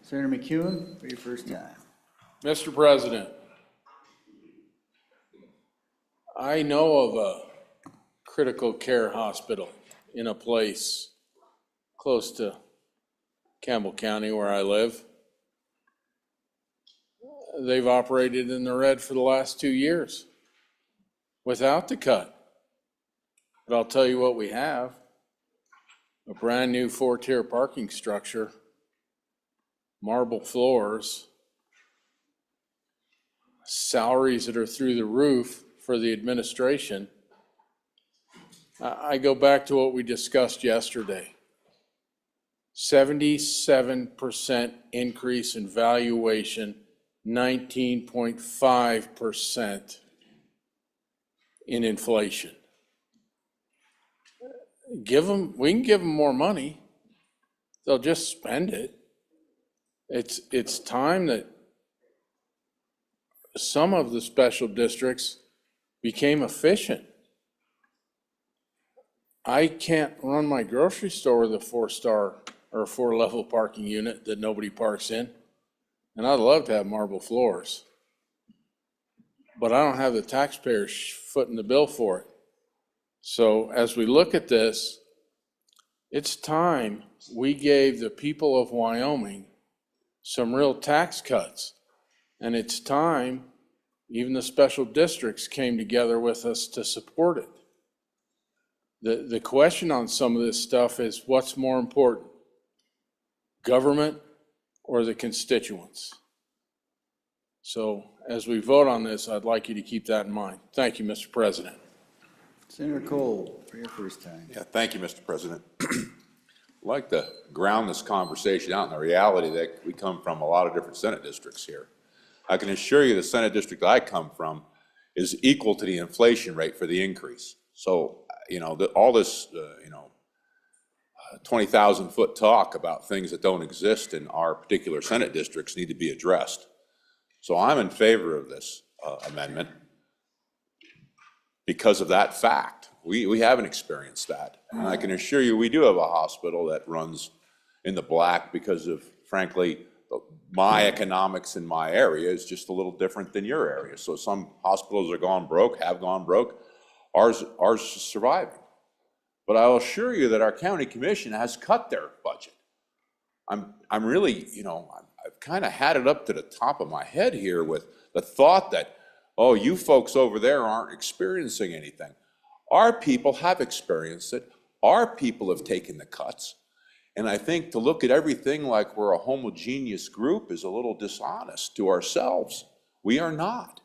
Senator McEwen, for your first time. Mr. President, I know of a critical care hospital in a place close to Campbell County where I live. They've operated in the red for the last 2 years without the cut. But I'll tell you what we have, a brand new 4-tier parking structure, marble floors, salaries that are through the roof for the administration. I go back to what we discussed yesterday. 77% increase in valuation, 19.5% in inflation. We can give them more money. They'll just spend it. It's time that some of the special districts became efficient. I can't run my grocery store with a 4-star or 4-level parking unit that nobody parks in. And I'd love to have marble floors. But I don't have the taxpayers footing the bill for it. So as we look at this, it's time we gave the people of Wyoming some real tax cuts. And it's time even the special districts came together with us to support it. The question on some of this stuff is what's more important, government or the constituents? So as we vote on this, I'd like you to keep that in mind. Thank you, Mr. President. Senator Cole, for your first time. Yeah, thank you, Mr. President. I'd like to ground this conversation out in the reality that we come from a lot of different Senate districts here. I can assure you the Senate district I come from is equal to the inflation rate for the increase. So, all this, 20,000-foot talk about things that don't exist in our particular Senate districts need to be addressed. So I'm in favor of this amendment because of that fact. We haven't experienced that. And I can assure you we do have a hospital that runs in the black because of frankly, my economics in my area is just a little different than your area. So some hospitals are gone broke, have gone broke. Ours is surviving. But I'll assure you that our county commission has cut their budget. I'm really, I've kind of had it up to the top of my head here with the thought that, oh, you folks over there aren't experiencing anything. Our people have experienced it. Our people have taken the cuts. And I think to look at everything like we're a homogeneous group is a little dishonest to ourselves. We are not.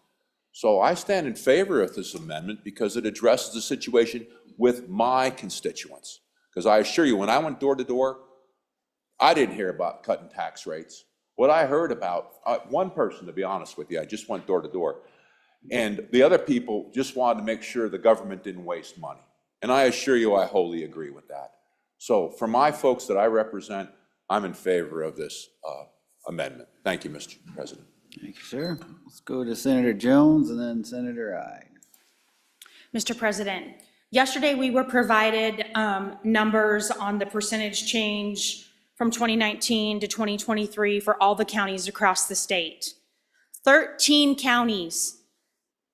So I stand in favor of this amendment because it addresses the situation with my constituents. Because I assure you, when I went door to door, I didn't hear about cutting tax rates. What I heard about, one person, to be honest with you, I just went door to door, and the other people just wanted to make sure the government didn't waste money. And I assure you, I wholly agree with that. So for my folks that I represent, I'm in favor of this amendment. Thank you, Mr. President. Thank you, sir. Let's go to Senator Jones and then Senator Ide. Mr. President, yesterday we were provided numbers on the percentage change from 2019 to 2023 for all the counties across the state. 13 counties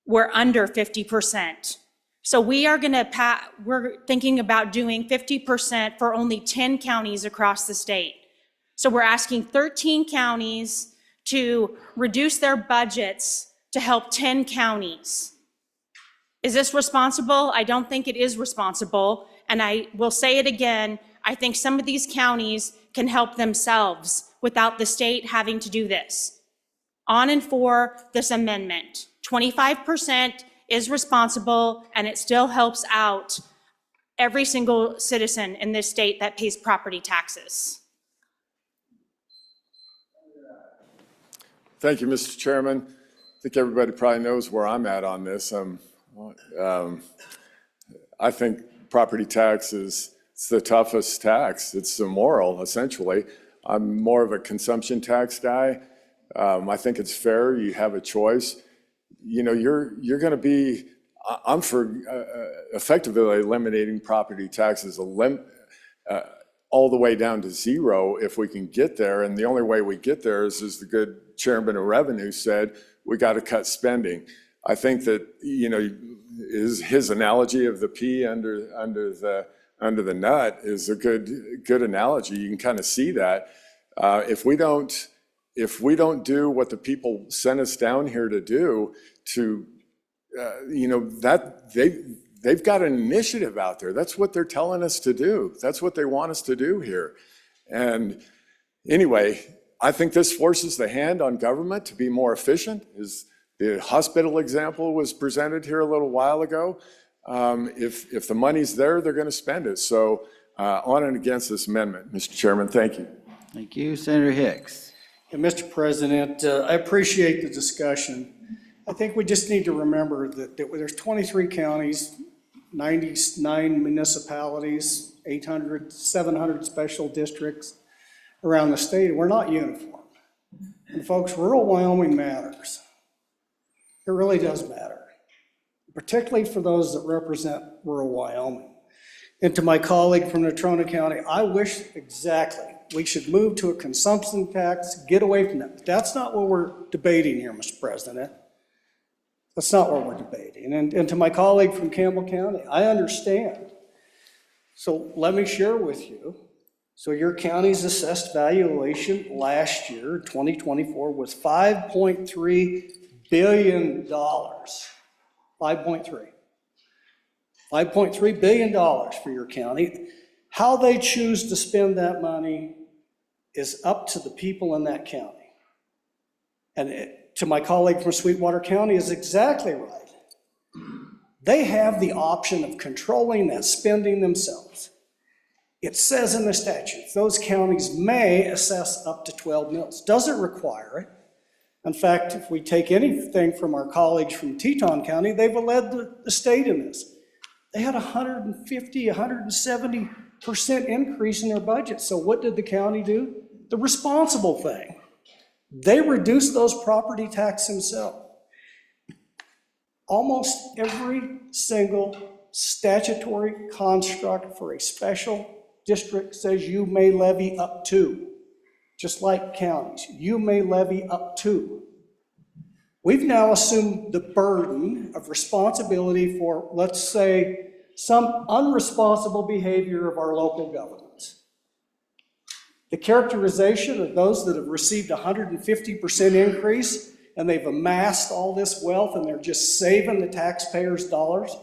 were under 50%. So we're thinking about doing 50% for only 10 counties across the state. So we're asking 13 counties to reduce their budgets to help 10 counties. Is this responsible? I don't think it is responsible. And I will say it again, I think some of these counties can help themselves without the state having to do this. On and for this amendment. 25% is responsible, and it still helps out every single citizen in this state that pays property taxes. Thank you, Mr. Chairman. I think everybody probably knows where I'm at on this. I think property tax is the toughest tax. It's immoral, essentially. I'm more of a consumption tax guy. I think it's fair. You have a choice. You're going to be, I'm for effectively eliminating property taxes all the way down to zero if we can get there. And the only way we get there is, as the good chairman of revenue said, we got to cut spending. I think that, his analogy of the pea under the nut is a good analogy. You can kind of see that. If we don't do what the people sent us down here to do, they've got an initiative out there. That's what they're telling us to do. That's what they want us to do here. And anyway, I think this forces the hand on government to be more efficient. The hospital example was presented here a little while ago. If the money's there, they're going to spend it. So on and against this amendment, Mr. Chairman, thank you. Thank you, Senator Hicks. And Mr. President, I appreciate the discussion. I think we just need to remember that there's 23 counties, 99 municipalities, 700 special districts around the state. We're not uniform. And folks, rural Wyoming matters. It really does matter, particularly for those that represent rural Wyoming. And to my colleague from Natrona County, I wish exactly we should move to a consumption tax, get away from that. But that's not what we're debating here, Mr. President. That's not what we're debating. And to my colleague from Campbell County, I understand. So let me share with you. So your county's assessed valuation last year, 2024, was $5.3 billion. $5.3 billion for your county. How they choose to spend that money is up to the people in that county. And to my colleague from Sweetwater County is exactly right. They have the option of controlling that spending themselves. It says in the statute, those counties may assess up to 12 mills. Doesn't require it. In fact, if we take anything from our colleagues from Teton County, they've led the state in this. They had 150, 170% increase in their budget. So what did the county do? The responsible thing. They reduced those property taxes themselves. Almost every single statutory construct for a special district says you may levy up to. just like counties. You may levy up to. We've now assumed the burden of responsibility for, let's say, some unresponsible behavior of our local governments. The characterization of those that have received a 150% increase and they've amassed all this wealth and they're just saving the taxpayers' dollars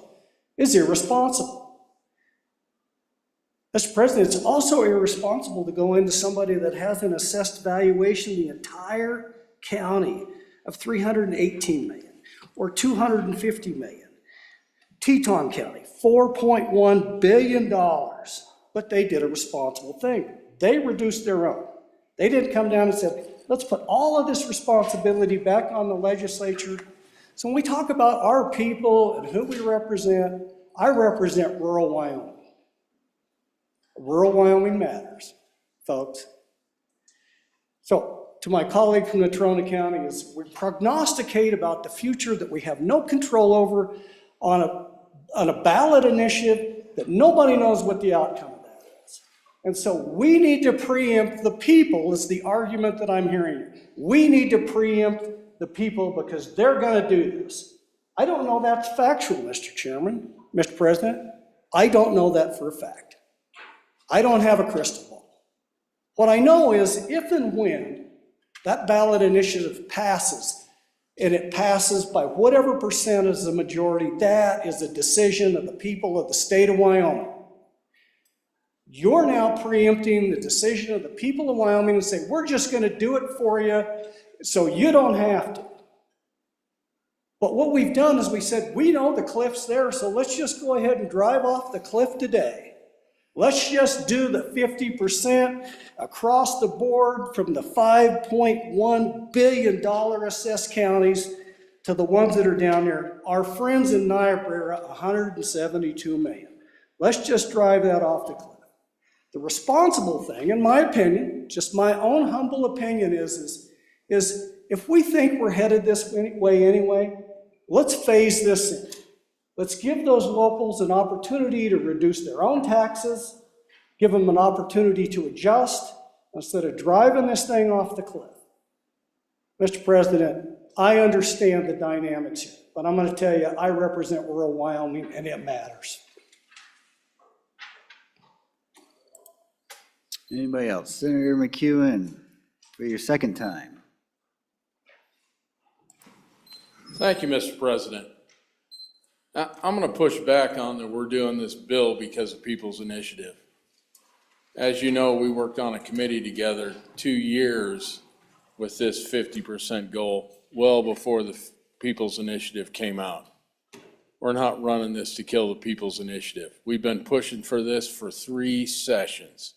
is irresponsible. Mr. President, it's also irresponsible to go into somebody that has an assessed valuation of the entire county of $318 million or $250 million. Teton County, $4.1 billion, but they did a responsible thing. They reduced their own. They didn't come down and said, let's put all of this responsibility back on the legislature. So when we talk about our people and who we represent, I represent rural Wyoming. Rural Wyoming matters, folks. So to my colleague from Natrona County, is we prognosticate about the future that we have no control over on a ballot initiative that nobody knows what the outcome of that is. And so we need to preempt the people is the argument that I'm hearing. We need to preempt the people because they're going to do this. I don't know that's factual, Mr. Chairman, Mr. President. I don't know that for a fact. I don't have a crystal ball. What I know is if and when that ballot initiative passes, and it passes by whatever percent is the majority, that is a decision of the people of the state of Wyoming. You're now preempting the decision of the people of Wyoming and say, we're just going to do it for you so you don't have to. But what we've done is we said, we know the cliff's there, so let's just go ahead and drive off the cliff today. Let's just do the 50% across the board from the $5.1 billion assessed counties to the ones that are down there. Our friends in Niobrara, $172 million. Let's just drive that off the cliff. The responsible thing, in my opinion, just my own humble opinion is if we think we're headed this way anyway, let's phase this in. Let's give those locals an opportunity to reduce their own taxes, give them an opportunity to adjust instead of driving this thing off the cliff. Mr. President, I understand the dynamics here, but I'm going to tell you, I represent rural Wyoming and it matters. Anybody else? Senator McEwen, for your second time. Thank you, Mr. President. I'm going to push back on that we're doing this bill because of People's Initiative. As you know, we worked on a committee together 2 years with this 50% goal, well before the People's Initiative came out. We're not running this to kill the People's Initiative. We've been pushing for this for 3 sessions.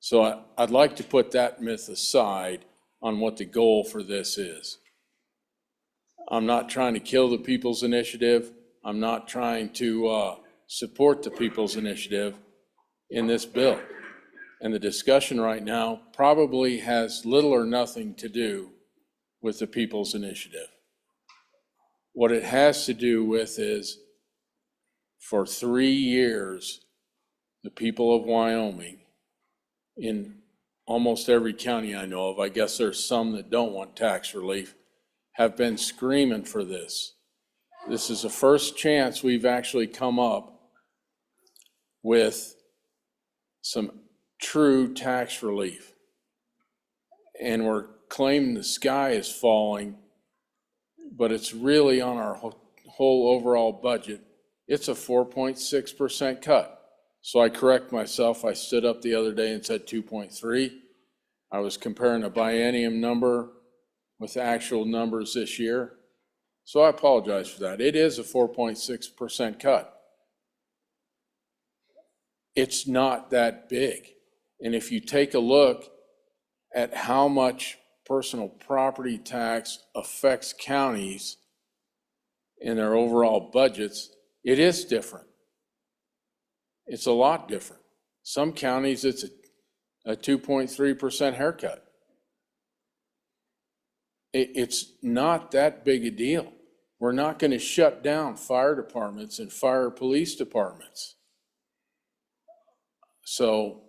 So I'd like to put that myth aside on what the goal for this is. I'm not trying to kill the People's Initiative. I'm not trying to support the People's Initiative in this bill. And the discussion right now probably has little or nothing to do with the People's Initiative. What it has to do with is for 3 years, the people of Wyoming in almost every county I know of, I guess there's some that don't want tax relief, have been screaming for this. This is the first chance we've actually come up with some true tax relief. And we're claiming the sky is falling, but it's really on our whole overall budget. It's a 4.6% cut. So I correct myself. I stood up the other day and said 2.3. I was comparing a biennium number with actual numbers this year. So I apologize for that. It is a 4.6% cut. It's not that big. And if you take a look at how much personal property tax affects counties in their overall budgets, it is different. It's a lot different. Some counties, it's a 2.3% haircut. It's not that big a deal. We're not going to shut down fire departments and fire police departments. So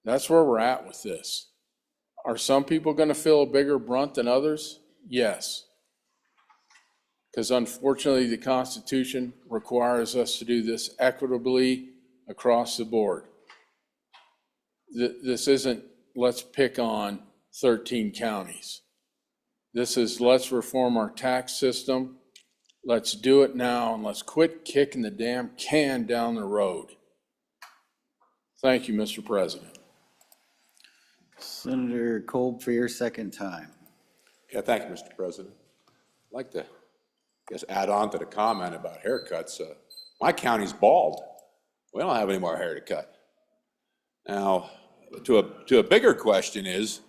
that's where we're at with this. Are some people going to feel a bigger brunt than others? Yes. Because unfortunately, the Constitution requires us to do this equitably across the board. This isn't, let's pick on 13 counties. This is, let's reform our tax system. Let's do it now, and let's quit kicking the damn can down the road. Thank you, Mr. President. Senator Kolb for your second time. Yeah, thank you, Mr. President. I'd like to, add on to the comment about haircuts. My county's bald. We don't have any more hair to cut. Now, to a bigger question is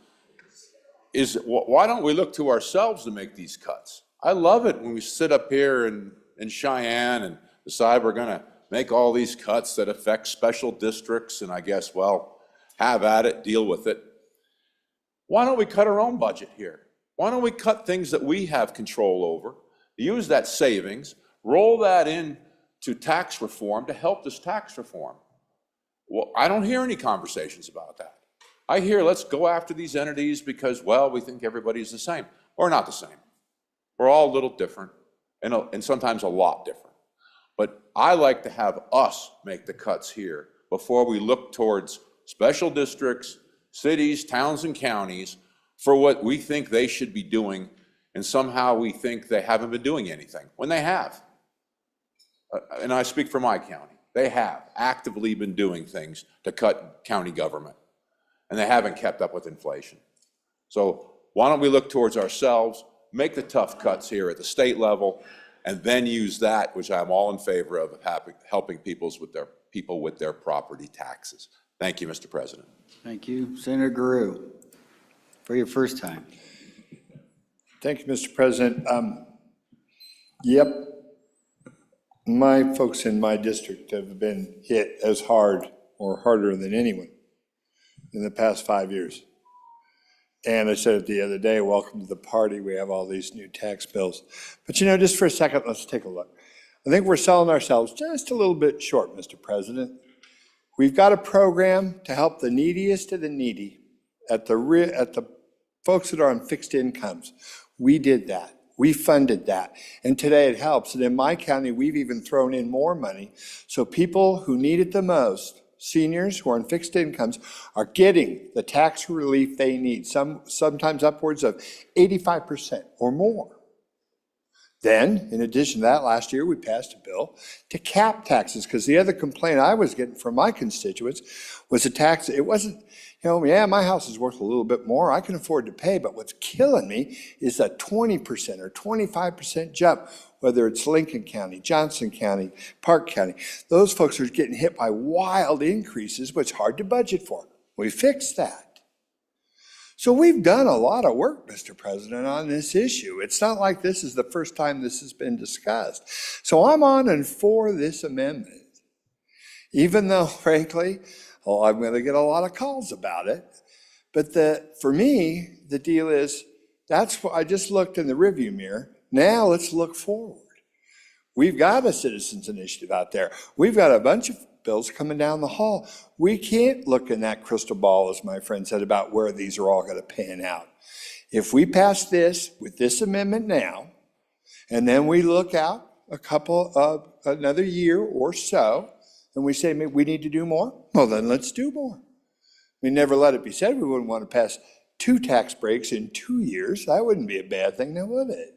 why don't we look to ourselves to make these cuts? I love it when we sit up here in Cheyenne and decide we're going to make all these cuts that affect special districts, and I guess, well, have at it, deal with it. Why don't we cut our own budget here? Why don't we cut things that we have control over, use that savings, roll that in to tax reform to help this tax reform? Well, I don't hear any conversations about that. I hear, let's go after these entities because, well, we think everybody's the same. We're not the same. We're all a little different, and sometimes a lot different. But I like to have us make the cuts here before we look towards special districts, cities, towns, and counties for what we think they should be doing, and somehow we think they haven't been doing anything, when they have. And I speak for my county. They have actively been doing things to cut county government, and they haven't kept up with inflation. So why don't we look towards ourselves, make the tough cuts here at the state level, and then use that, which I'm all in favor of helping people with their property taxes. Thank you, Mr. President. Thank you. Senator Guru, for your first time. Thank you, Mr. President. Yep, my folks in my district have been hit as hard or harder than anyone in the past 5 years. And I said it the other day, welcome to the party. We have all these new tax bills. But just for a second, let's take a look. I think we're selling ourselves just a little bit short, Mr. President. We've got a program to help the neediest of the needy at the folks that are on fixed incomes. We did that. We funded that. And today it helps. And in my county, we've even thrown in more money. So people who need it the most, seniors who are on fixed incomes, are getting the tax relief they need, sometimes upwards of 85% or more. Then, in addition to that, last year we passed a bill to cap taxes, because the other complaint I was getting from my constituents was a tax. It wasn't, yeah, my house is worth a little bit more, I can afford to pay, but what's killing me is a 20% or 25% jump, whether it's Lincoln County, Johnson County, Park County. Those folks are getting hit by wild increases, which is hard to budget for. We fixed that. So we've done a lot of work, Mr. President, on this issue. It's not like this is the first time this has been discussed. So I'm on and for this amendment, even though, frankly, I'm going to get a lot of calls about it. But for me, the deal is, that's what I just looked in the rearview mirror. Now let's look forward. We've got a citizens initiative out there. We've got a bunch of bills coming down the hall. We can't look in that crystal ball, as my friend said, about where these are all going to pan out. If we pass this with this amendment now, and then we look out another year or so, and we say we need to do more, well, then let's do more. We never let it be said we wouldn't want to pass 2 tax breaks in 2 years. That wouldn't be a bad thing, now would it?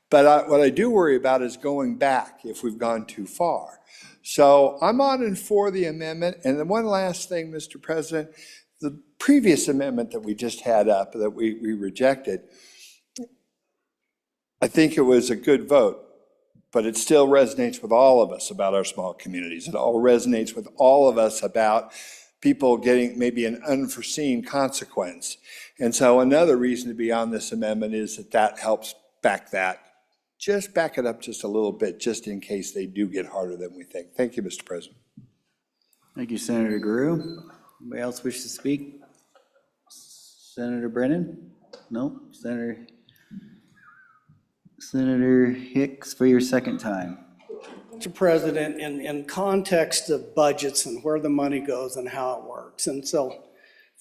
But what I do worry about is going back if we've gone too far. So I'm on and for the amendment. And then one last thing, Mr. President, the previous amendment that we just had up that we rejected, I think it was a good vote, but it still resonates with all of us about our small communities. It all resonates with all of us about people getting maybe an unforeseen consequence. And so another reason to be on this amendment is that helps back that. Just back it up just a little bit, just in case they do get harder than we think. Thank you, Mr. President. Thank you, Senator Guru. Anybody else wish to speak? Senator Brennan? No? Senator Hicks for your second time. Mr. President, in context of budgets and where the money goes and how it works. And so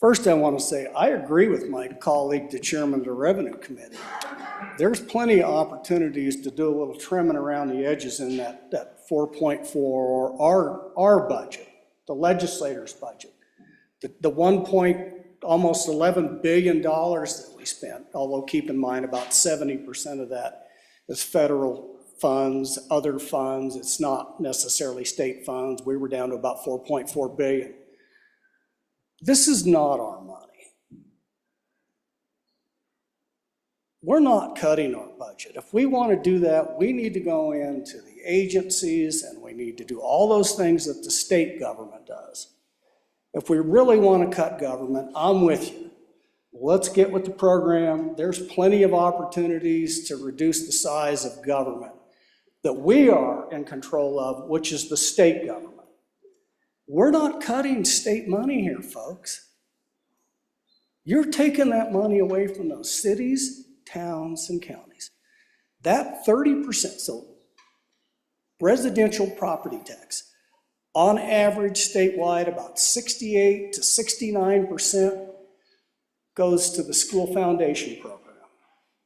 First, I want to say, I agree with my colleague, the chairman of the Revenue Committee. There's plenty of opportunities to do a little trimming around the edges in that 4.4 or our budget, the legislator's budget. The almost $11 billion that we spent, although keep in mind about 70% of that is federal funds, other funds. It's not necessarily state funds. We were down to about 4.4 billion. This is not our money. We're not cutting our budget. If we want to do that, we need to go into the agencies and we need to do all those things that the state government does. If we really want to cut government, I'm with you. Let's get with the program. There's plenty of opportunities to reduce the size of government that we are in control of, which is the state government. We're not cutting state money here, folks. You're taking that money away from those cities, towns, and counties. That 30%, so residential property tax, on average statewide, about 68 to 69% goes to the school foundation program.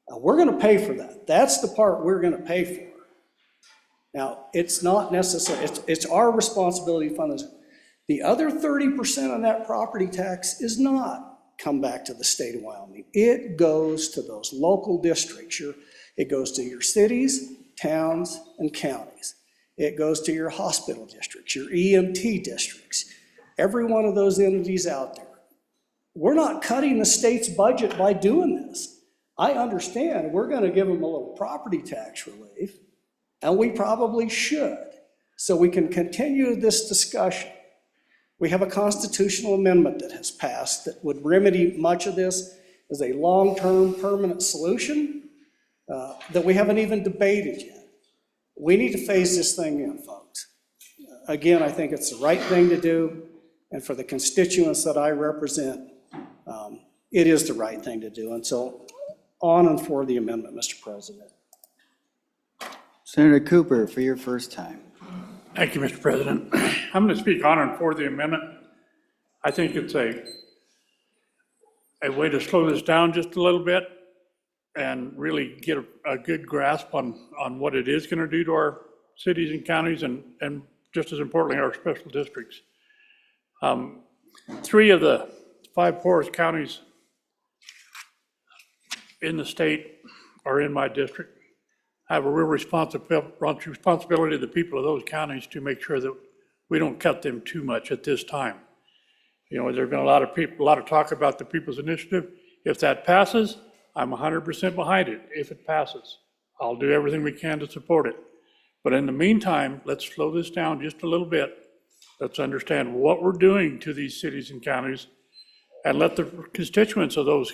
Now, we're going to pay for that. That's the part we're going to pay for. Now, it's not necessary. It's our responsibility to fund this. The other 30% of that property tax is not come back to the state of Wyoming. It goes to those local districts. It goes to your cities, towns, and counties. It goes to your hospital districts, your EMT districts, every one of those entities out there. We're not cutting the state's budget by doing this. I understand we're going to give them a little property tax relief, and we probably should, so we can continue this discussion. We have a constitutional amendment that has passed that would remedy much of this as a long-term permanent solution that we haven't even debated yet. We need to phase this thing in, folks. Again, I think it's the right thing to do, and for the constituents that I represent, it is the right thing to do. And so on and for the amendment, Mr. President. Senator Cooper, for your first time. Thank you, Mr. President. I'm going to speak on and for the amendment. I think it's a way to slow this down just a little bit and really get a good grasp on what it is going to do to our cities and counties and just as importantly, our special districts. 3 of the 5 poorest counties in the state are in my district. I have a real responsibility to the people of those counties to make sure that we don't cut them too much at this time. You know, there's been a lot of talk about the People's Initiative. If that passes, I'm 100% behind it. If it passes, I'll do everything we can to support it. But in the meantime, let's slow this down just a little bit. Let's understand what we're doing to these cities and counties, and let the constituents of those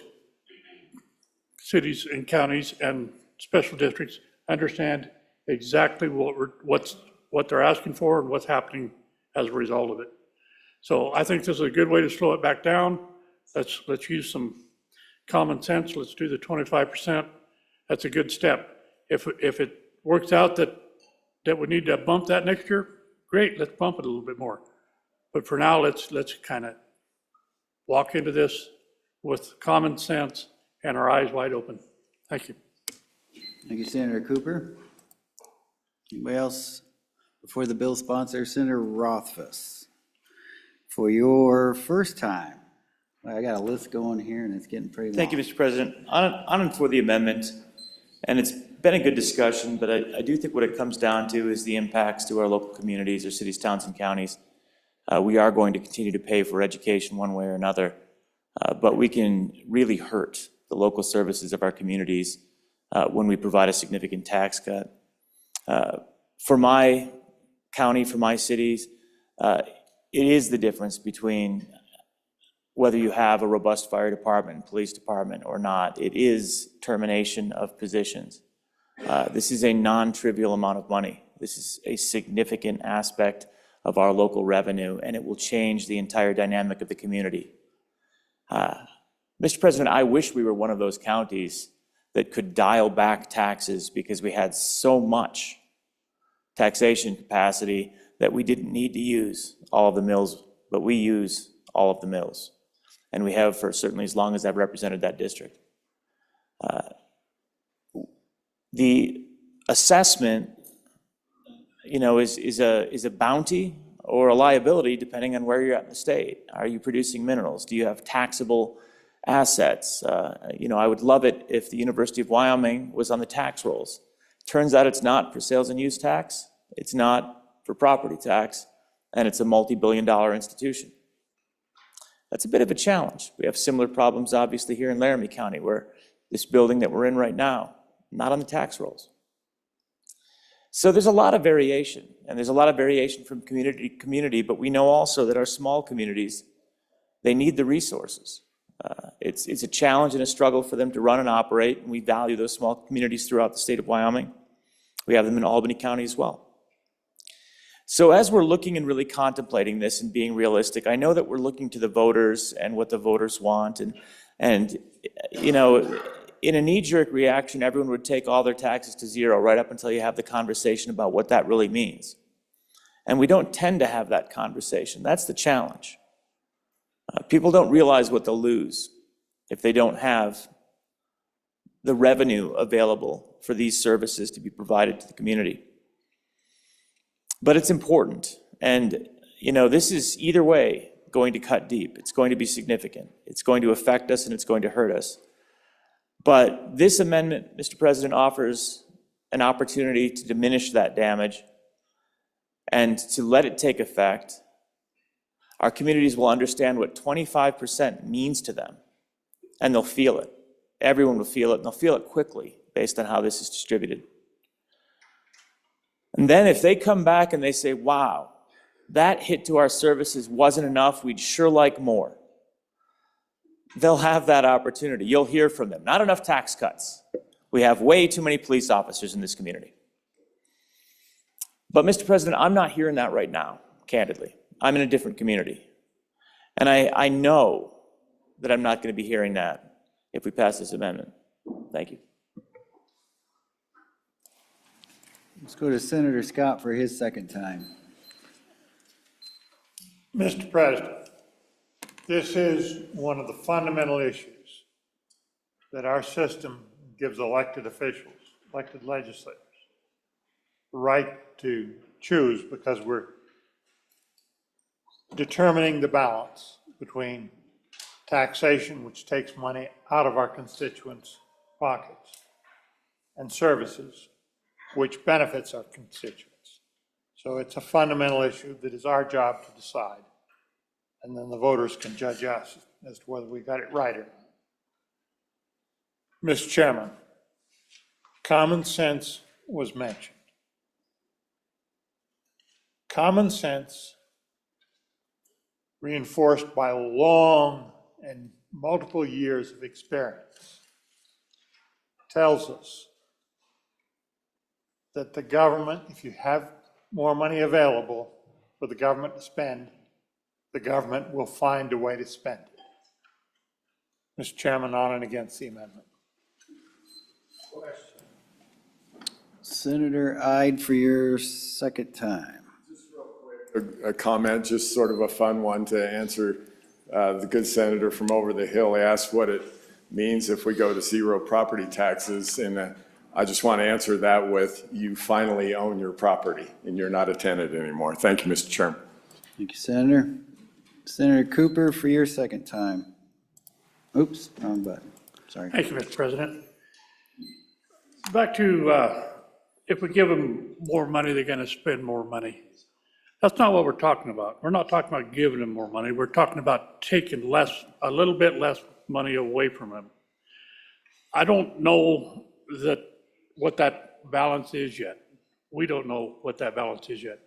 cities and counties and special districts understand exactly what they're asking for and what's happening as a result of it. So I think this is a good way to slow it back down. Let's use some common sense. Let's do the 25%. That's a good step. If it works out that we need to bump that next year, great, let's bump it a little bit more. But for now, let's kind of walk into this with common sense and our eyes wide open. Thank you. Thank you, Senator Cooper. Anybody else before the bill sponsor? Senator Rothfuss, for your first time. Well, I got a list going here and it's getting pretty long. Thank you, Mr. President. On and for the amendment, and it's been a good discussion, but I do think what it comes down to is the impacts to our local communities, our cities, towns, and counties. We are going to continue to pay for education one way or another, but we can really hurt the local services of our communities when we provide a significant tax cut. For my county, for my cities, it is the difference between whether you have a robust fire department, police department or not. It is termination of positions. This is a non-trivial amount of money. This is a significant aspect of our local revenue, and it will change the entire dynamic of the community. Mr. President, I wish we were one of those counties that could dial back taxes because we had so much taxation capacity that we didn't need to use all of the mills, but we use all of the mills. and we have for certainly as long as I've represented that district. The assessment, you know, is a bounty or a liability depending on where you're at in the state. Are you producing minerals? Do you have taxable assets? You know, I would love it if the University of Wyoming was on the tax rolls. Turns out it's not for sales and use tax, it's not for property tax, and it's a multi-billion-dollar institution. That's a bit of a challenge. We have similar problems obviously here in Laramie County, where this building that we're in right now, not on the tax rolls. So there's a lot of variation, and there's a lot of variation from community to community, but we know also that our small communities, they need the resources. It's a challenge and a struggle for them to run and operate, and we value those small communities throughout the state of Wyoming. We have them in Albany County as well. So as we're looking and really contemplating this and being realistic, I know that we're looking to the voters and what the voters want, and you know, in a knee-jerk reaction, everyone would take all their taxes to zero right up until you have the conversation about what that really means. And we don't tend to have that conversation. That's the challenge. People don't realize what they'll lose if they don't have the revenue available for these services to be provided to the community. But it's important. And, you know, this is either way going to cut deep. It's going to be significant. It's going to affect us and it's going to hurt us. But this amendment, Mr. President, offers an opportunity to diminish that damage and to let it take effect. Our communities will understand what 25% means to them, and they'll feel it. Everyone will feel it, and they'll feel it quickly based on how this is distributed. And then if they come back and they say, wow, that hit to our services wasn't enough, we'd sure like more, they'll have that opportunity. You'll hear from them. Not enough tax cuts. We have way too many police officers in this community. But Mr. President, I'm not hearing that right now, candidly. I'm in a different community. And I know that I'm not going to be hearing that if we pass this amendment. Thank you. Let's go to Senator Scott for his second time. Mr. President, this is one of the fundamental issues that our system gives elected officials, elected legislators, the right to choose, because we're determining the balance between taxation, which takes money out of our constituents' pockets, and services, which benefits our constituents. So it's a fundamental issue that is our job to decide. And then the voters can judge us as to whether we got it right or not. Mr. Chairman, common sense was mentioned. Common sense, reinforced by long and multiple years of experience, tells us that the government, if you have more money available for the government to spend, the government will find a way to spend it. Mr. Chairman, on and against the amendment. Senator Ide for your second time. A comment, just sort of a fun one to answer the good senator from over the hill. He asked what it means if we go to zero property taxes, and I just want to answer that with, you finally own your property and you're not a tenant anymore. Thank you, Mr. Chairman. Thank you, Senator. Senator Cooper for your second time. Oops, wrong button. Sorry. Thank you, Mr. President. Back to if we give them more money, they're going to spend more money. That's not what we're talking about. We're not talking about giving them more money. We're talking about taking a little bit less money away from them. I don't know what that balance is yet. We don't know what that balance is yet.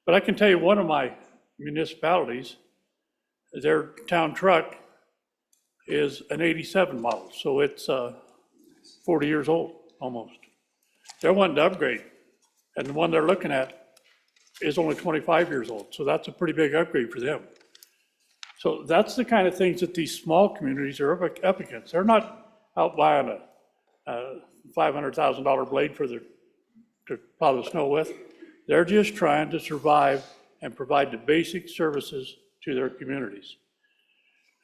But I can tell you one of my municipalities, their town truck is an 87 model, so it's 40 years old almost. They're wanting to upgrade, and the one they're looking at is only 25 years old, so that's a pretty big upgrade for them. So that's the kind of things that these small communities are up against. They're not out buying a $500,000 blade to plow the snow with. They're just trying to survive and provide the basic services to their communities.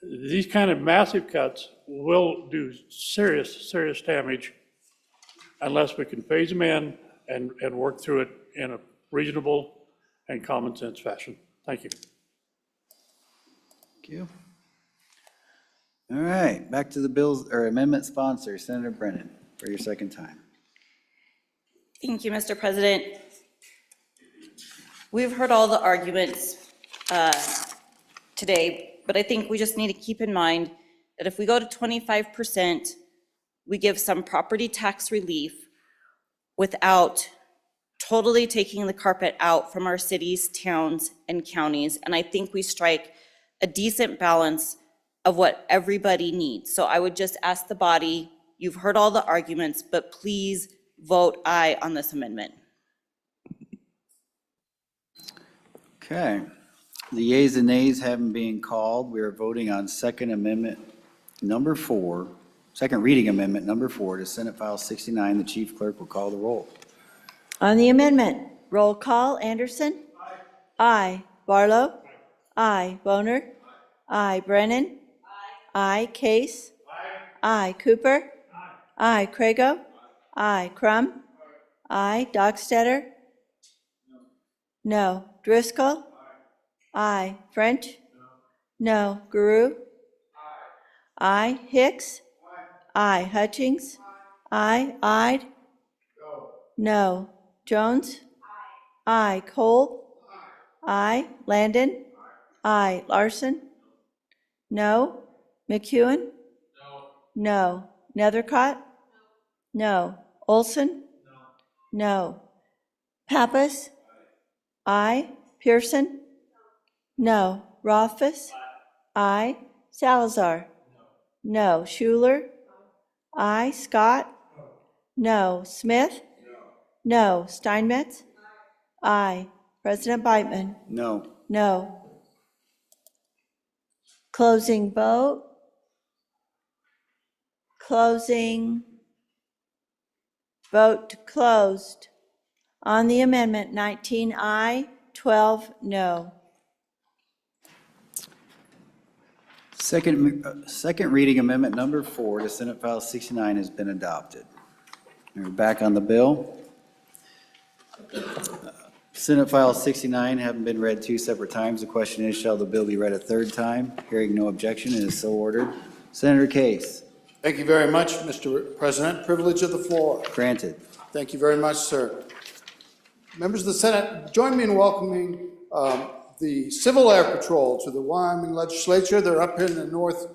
these kind of massive cuts will do serious, serious damage unless we can phase them in and work through it in a reasonable and common sense fashion. Thank you. Thank you. All right, back to the bills or amendment sponsor, Senator Brennan, for your second time. Thank you, Mr. President. We've heard all the arguments today, but I think we just need to keep in mind that if we go to 25%, we give some property tax relief without totally taking the carpet out from our cities, towns, and counties. And I think we strike a decent balance of what everybody needs. So I would just ask the body, you've heard all the arguments, but please vote aye on this amendment. Okay, the yeas and nays haven't been called. We are voting on second reading amendment number 4 to Senate File 69. The chief clerk will call the roll. On the amendment, roll call, Anderson? Aye. Barlow? Aye. Boner? Aye. Brennan? Aye. Case? Aye. Cooper? Aye. Crago? Aye. Crum? Aye. Dockstader? No. Driscoll? Aye. French? No. Guru? Aye. Hicks? Aye. Hutchings? Aye. Ide? No. Jones? Aye. Cole? Aye. Landon? Aye. Larson? No. McEwen? No. Nethercott? No. Olson? No. Pappas? Aye. Pearson? No. Rothfuss? Aye. Salazar? No. Schuler? Aye. Scott? No. Smith? No. Steinmetz? Aye. President Beitman? No. No. Closing vote. Closing. Vote closed. On the amendment, 19 aye, 12 no. Second reading amendment number 4 to Senate File 69 has been adopted. We're back on the bill. Senate File 69 having been read 2 separate times. The question is, shall the bill be read a third time? Hearing no objection, it is so ordered. Senator Case. Thank you very much, Mr. President. Privilege of the floor. Granted. Thank you very much, sir. Members of the Senate, join me in welcoming the Civil Air Patrol to the Wyoming Legislature. They're up here in the North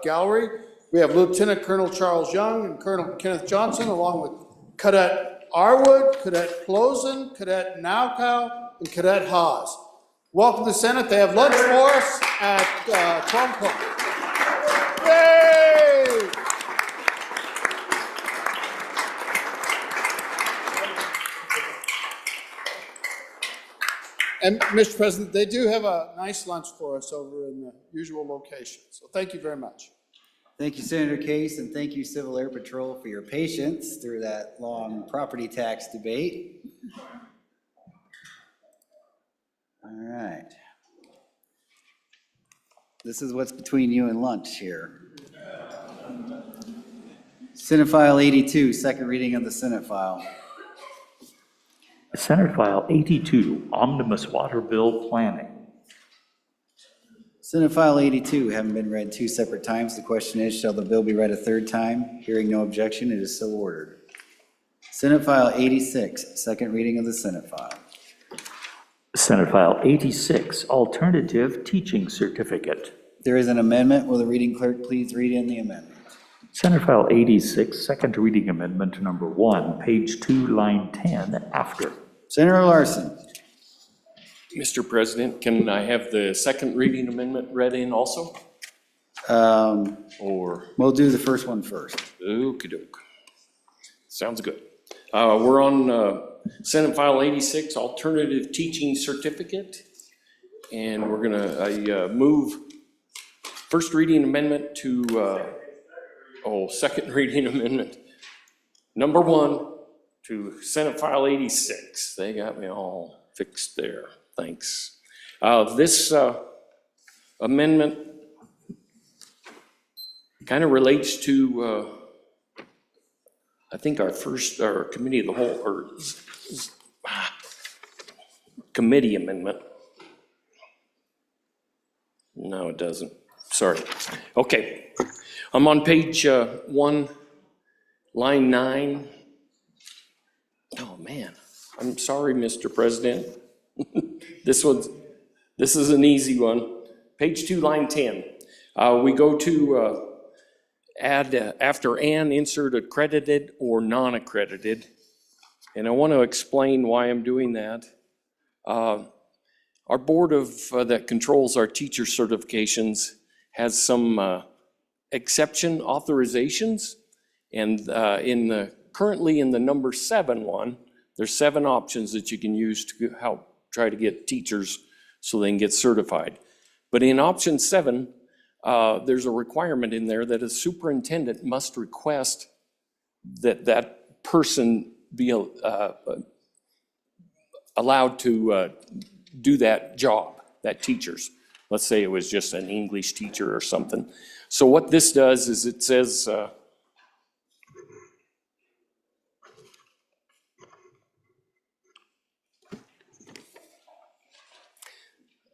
Gallery. We have Lieutenant Colonel Charles Young and Colonel Kenneth Johnson, along with Cadet Arwood, Cadet Plosen, Cadet Naukow, and Cadet Haas. Welcome to the Senate. They have lunch for us at 12 o'clock. Yay! And Mr. President, they do have a nice lunch for us over in the usual location. So thank you very much. Thank you, Senator Case, and thank you, Civil Air Patrol, for your patience through that long property tax debate. All right. This is what's between you and lunch here. Senate File 82, second reading of the Senate file. Senate File 82, Omnibus Water Bill Planning. Senate File 82 having been read 2 separate times. The question is, shall the bill be read a third time? Hearing no objection, it is so ordered. Senate File 86, second reading of the Senate file. Senate File 86, Alternative Teaching Certificate. There is an amendment. Will the reading clerk please read in the amendment? Senate File 86, second reading amendment number 1, page 2, line 10, after. Senator Larson. Mr. President, can I have the second reading amendment read in also? Or? We'll do the first one first. Okey-doke. Sounds good. We're on Senate File 86, Alternative Teaching Certificate. And we're gonna move first reading amendment to, second reading amendment number 1 to Senate File 86. They got me all fixed there. Thanks. This amendment kind of relates to, I think our committee of the whole, or committee amendment. No, it doesn't. Sorry. Okay. I'm on page 1, line 9. Oh, man. I'm sorry, Mr. President. This is an easy one. Page 2, line 10. We go to add, after "and," insert accredited or non-accredited. And I want to explain why I'm doing that. Our board that controls our teacher certifications has some exception authorizations. And currently in the number 7 one, there's 7 options that you can use to help try to get teachers so they can get certified. But in option 7, there's a requirement in there that a superintendent must request that that person be allowed to do that job, that teacher's. Let's say it was just an English teacher or something. So what this does is it says,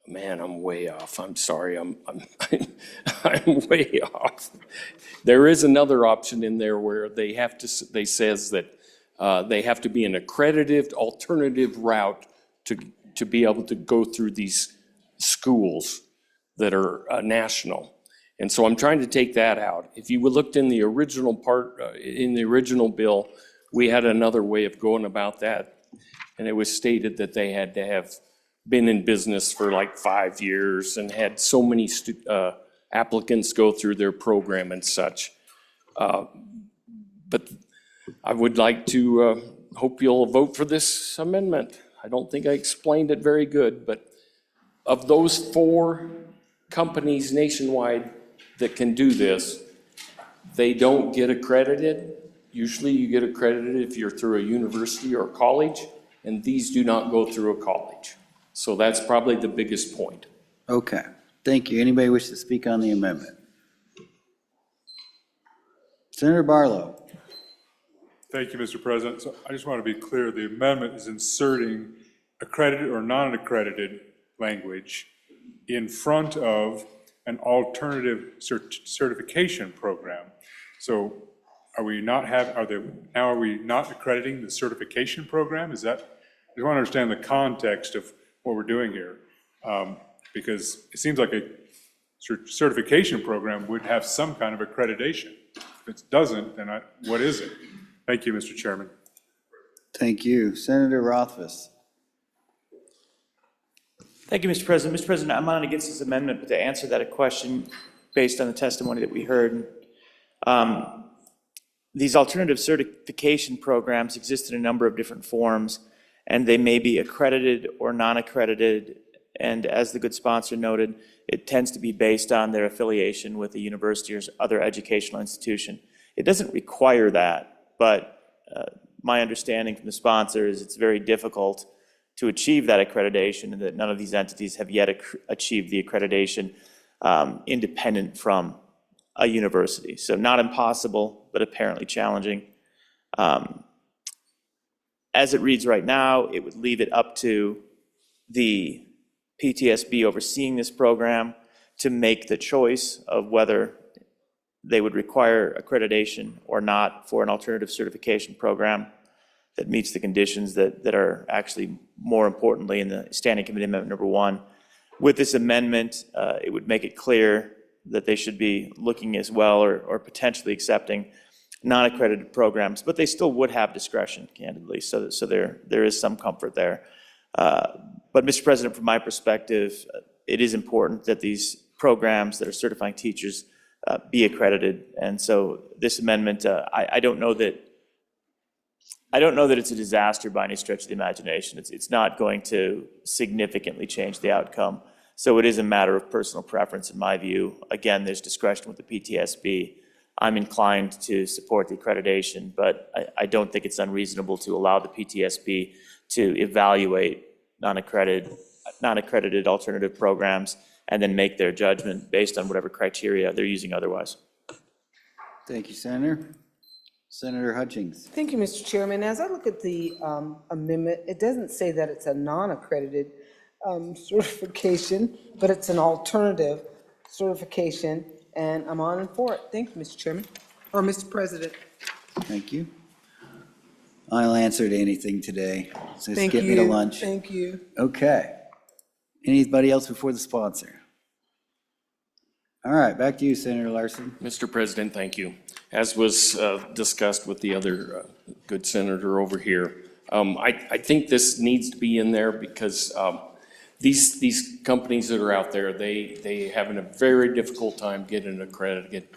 man, I'm way off. I'm sorry. I'm way off. There is another option in there where they says that they have to be an accredited alternative route to be able to go through these schools that are national. And so I'm trying to take that out. If you looked in the original part, in the original bill, we had another way of going about that. And it was stated that they had to have been in business for like 5 years and had so many applicants go through their program and such. But I would like to hope you'll vote for this amendment. I don't think I explained it very good, but of those 4 companies nationwide that can do this, they don't get accredited. Usually you get accredited if you're through a university or college, and these do not go through a college. So that's probably the biggest point. Okay, thank you. Anybody wish to speak on the amendment? Senator Barlow. Thank you, Mr. President. So I just want to be clear, the amendment is inserting accredited or non-accredited language in front of an alternative certification program. So are we not accrediting the certification program? Is that, I just want to understand the context of what we're doing here, because it seems like a certification program would have some kind of accreditation. If it doesn't, then what is it? Thank you, Mr. Chairman. Thank you. Senator Rothfuss. Thank you, Mr. President. Mr. President, I'm not against this amendment, but to answer that question based on the testimony that we heard, these alternative certification programs exist in a number of different forms, and they may be accredited or non-accredited. And as the good sponsor noted, it tends to be based on their affiliation with a university or other educational institution. It doesn't require that, but my understanding from the sponsor is it's very difficult to achieve that accreditation, and that none of these entities have yet achieved the accreditation independent from a university. So not impossible, but apparently challenging. As it reads right now, it would leave it up to the PTSB overseeing this program to make the choice of whether they would require accreditation or not for an alternative certification program that meets the conditions that are actually more importantly in the Standing Committee Amendment number 1. With this amendment, it would make it clear that they should be looking as well or potentially accepting non-accredited programs, but they still would have discretion, candidly, so there is some comfort there. But Mr. President, from my perspective, it is important that these programs that are certifying teachers be accredited, and so this amendment, I don't know that it's a disaster by any stretch of the imagination. It's not going to significantly change the outcome, so it is a matter of personal preference in my view. Again, there's discretion with the PTSB. I'm inclined to support the accreditation, but I don't think it's unreasonable to allow the PTSB to evaluate non-accredited alternative programs and then make their judgment based on whatever criteria they're using otherwise. Thank you, Senator. Senator Hutchings. Thank you, Mr. Chairman. As I look at the amendment, it doesn't say that it's a non-accredited certification, but it's an alternative certification, and I'm on and for it. Thank you, Mr. Chairman, or Mr. President. Thank you. I'll answer to anything today. So Thank skip you. me to lunch. Thank you. Okay. Anybody else before the sponsor? All right, back to you, Senator Larson. Mr. President, thank you. As was discussed with the other good senator over here, I think this needs to be in there because these companies that are out there, they having a very difficult time getting accredited.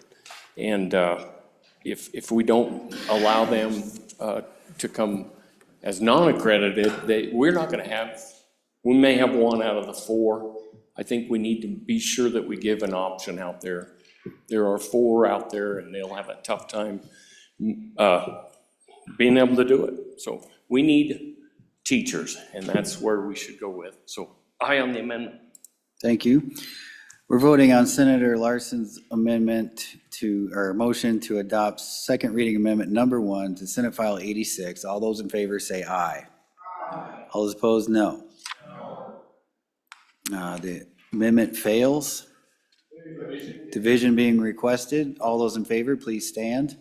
And if we don't allow them to come as non-accredited, we're not going to have, we may have one out of the 4. I think we need to be sure that we give an option out there. There are 4 out there and they'll have a tough time being able to do it. So we need teachers, and that's where we should go with. So aye on the amendment. Thank you. We're voting on Senator Larson's amendment to, or motion to adopt second reading amendment number 1 to Senate File 86. All those in favor say aye. Aye. All those opposed, no. The amendment fails. Division being requested. All those in favor, please stand.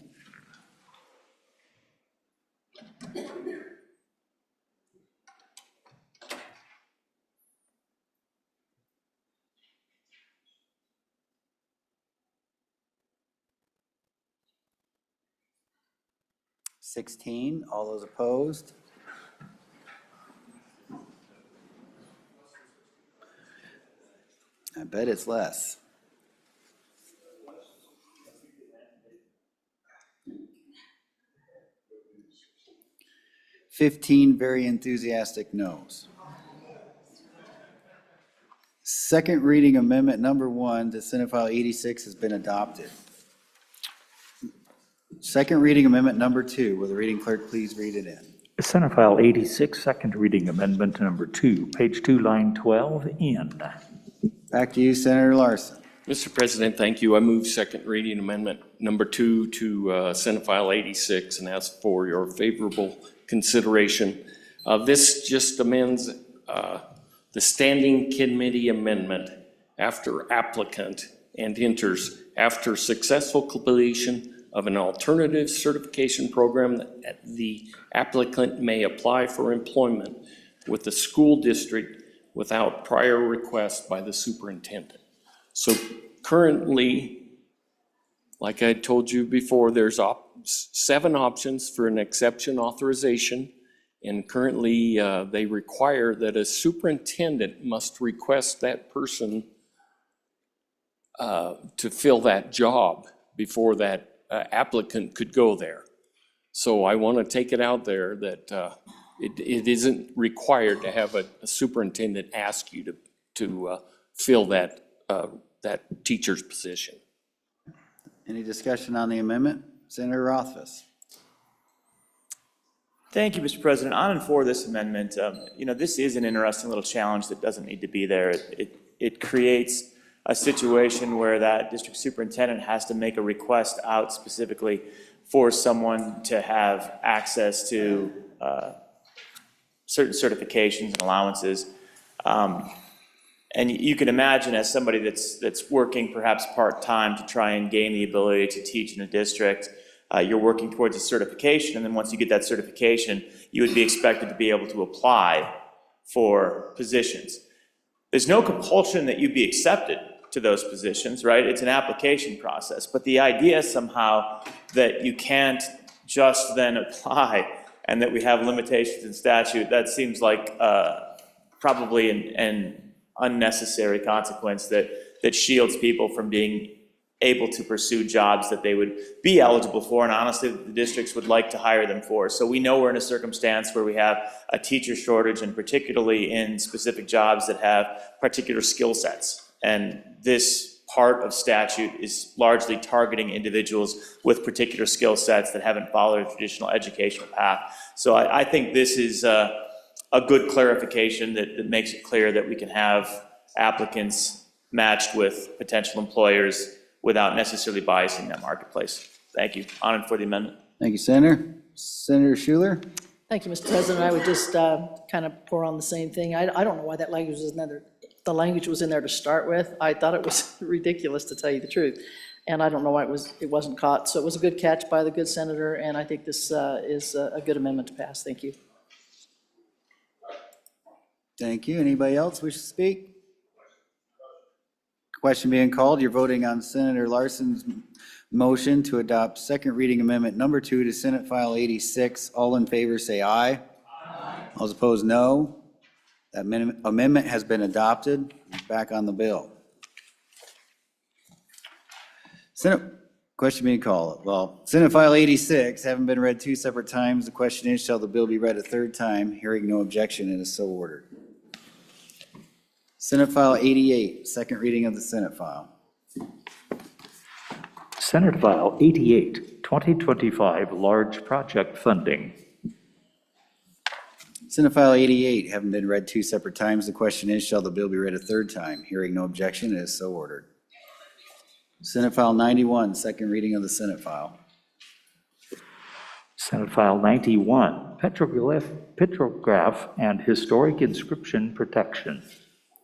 (16) All those opposed. I bet it's less. (15) Very enthusiastic no's. Second reading amendment number 1 to Senate File 86 has been adopted. Second reading amendment number 2. Will the reading clerk please read it in? Senate File 86, second reading amendment number 2, page 2, line 12, in. Back to you, Senator Larson. Mr. President, thank you. I move second reading amendment number 2 to Senate File 86 and ask for your favorable consideration. This just amends the standing committee amendment after applicant and enters after successful completion of an alternative certification program that the applicant may apply for employment with the school district without prior request by the superintendent. So currently, like I told you before, there's 7 options for an exception authorization, and currently they require that a superintendent must request that person to fill that job before that applicant could go there. So I want to take it out there that it isn't required to have a superintendent ask you to fill that teacher's position. Any discussion on the amendment? Senator Rothfuss. Thank you, Mr. President. On and for this amendment, this is an interesting little challenge that doesn't need to be there. It creates a situation where that district superintendent has to make a request out specifically for someone to have access to certain certifications and allowances. And you can imagine, as somebody that's working perhaps part-time to try and gain the ability to teach in a district, you're working towards a certification, and then once you get that certification, you would be expected to be able to apply for positions. There's no compulsion that you be accepted to those positions, right? It's an application process, but the idea somehow that you can't just then apply and that we have limitations in statute, that seems like probably an unnecessary consequence that shields people from being able to pursue jobs that they would be eligible for, and honestly, the districts would like to hire them for. So we know we're in a circumstance where we have a teacher shortage, and particularly in specific jobs that have particular skill sets. And this part of statute is largely targeting individuals with particular skill sets that haven't followed a traditional educational path. So I think this is a good clarification that makes it clear that we can have applicants matched with potential employers without necessarily biasing that marketplace. Thank you. Honored for the amendment. Thank you, Senator. Senator Schuler? Thank you, Mr. President. I would just kind of pour on the same thing. I don't know why that language was in there. The language was in there to start with. I thought it was ridiculous, to tell you the truth. And I don't know why it wasn't caught. So it was a good catch by the good senator, and I think this is a good amendment to pass. Thank you. Thank you. Anybody else wish to speak? Question being called. You're voting on Senator Larson's motion to adopt second reading amendment number 2 to Senate File 86. All in favor say aye. Aye. All opposed, no. That amendment has been adopted. Back on the bill. Question being called. Well, Senate File 86, having been read 2 separate times, the question is, shall the bill be read a third time? Hearing no objection, it is so ordered. Senate File 88, second reading of the Senate file. Senate File 88, 2025 large project funding. Senate File 88, having been read 2 separate times, the question is, shall the bill be read a third time? Hearing no objection, it is so ordered. Senate File 91, second reading of the Senate file. Senate File 91, petrograph and historic inscription protection.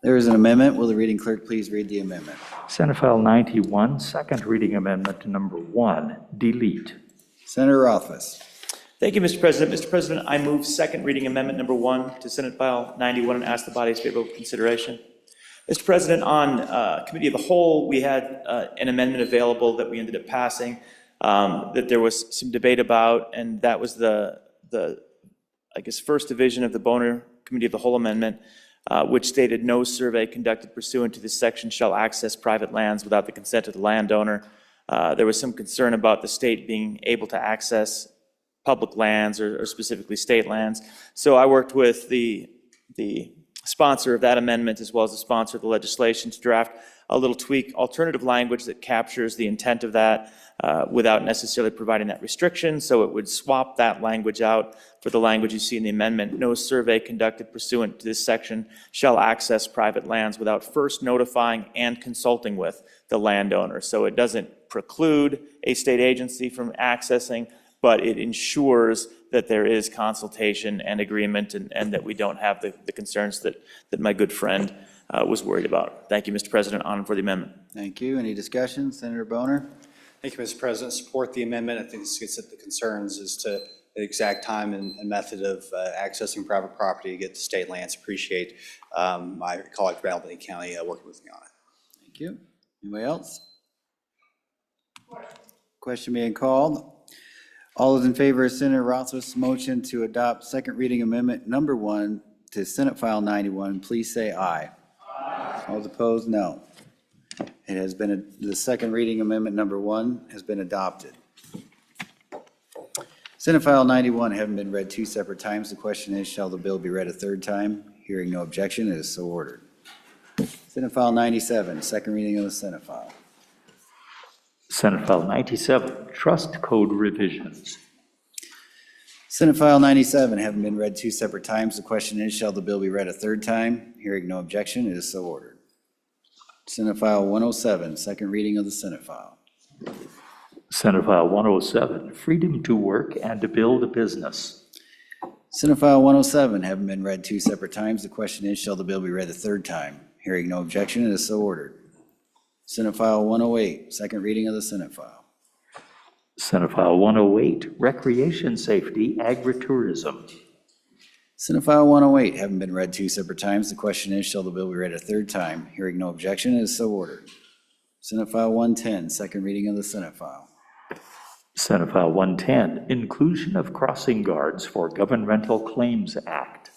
There is an amendment. Will the reading clerk please read the amendment? Senate File 91, second reading amendment number 1, delete. Senator Rothfuss. Thank you, Mr. President. Mr. President, I move second reading amendment number 1 to Senate File 91 and ask the body's favorable consideration. Mr. President, on Committee of the Whole, we had an amendment available that we ended up passing that there was some debate about, and that was the I guess, first division of the Boner Committee of the Whole amendment, which stated no survey conducted pursuant to this section shall access private lands without the consent of the landowner. There was some concern about the state being able to access public lands or specifically state lands. So I worked with the sponsor of that amendment as well as the sponsor of the legislation to draft a little tweak alternative language that captures the intent of that without necessarily providing that restriction. So it would swap that language out for the language you see in the amendment. No survey conducted pursuant to this section shall access private lands without first notifying and consulting with the landowner. So it doesn't preclude a state agency from accessing, but it ensures that there is consultation and agreement and that we don't have the concerns that my good friend was worried about. Thank you, Mr. President. On for the amendment. Thank you. Any discussion? Senator Boner? Thank you, Mr. President. Support the amendment. I think this gets at the concerns as to the exact time and method of accessing private property to get to state lands. Appreciate my colleague from Albany County working with me on it. Thank you. Anybody else? Question being called. All those in favor of Senator Rothfuss' motion to adopt second reading amendment number 1 to Senate File 91, please say aye. Aye. All opposed, no. It has been, the second reading amendment number 1 has been adopted. Senate File 91 having been read 2 separate times. The question is, shall the bill be read a third time? Hearing no objection, it is so ordered. Senate File 97, second reading of the Senate file. Senate File 97, trust code revisions. Senate File 97 having been read 2 separate times. The question is, shall the bill be read a third time? Hearing no objection, it is so ordered. Senate File 107, second reading of the Senate file. Senate File 107, freedom to work and to build a business. Senate File 107 having been read 2 separate times. The question is, shall the bill be read a third time? Hearing no objection, it is so ordered. Senate File 108, second reading of the Senate file. Senate File 108, recreation safety, agritourism. Senate File 108 having been read 2 separate times. The question is, shall the bill be read a third time? Hearing no objection, it is so ordered. Senate File 110, second reading of the Senate file. Senate File 110, inclusion of crossing guards for Governmental Claims Act.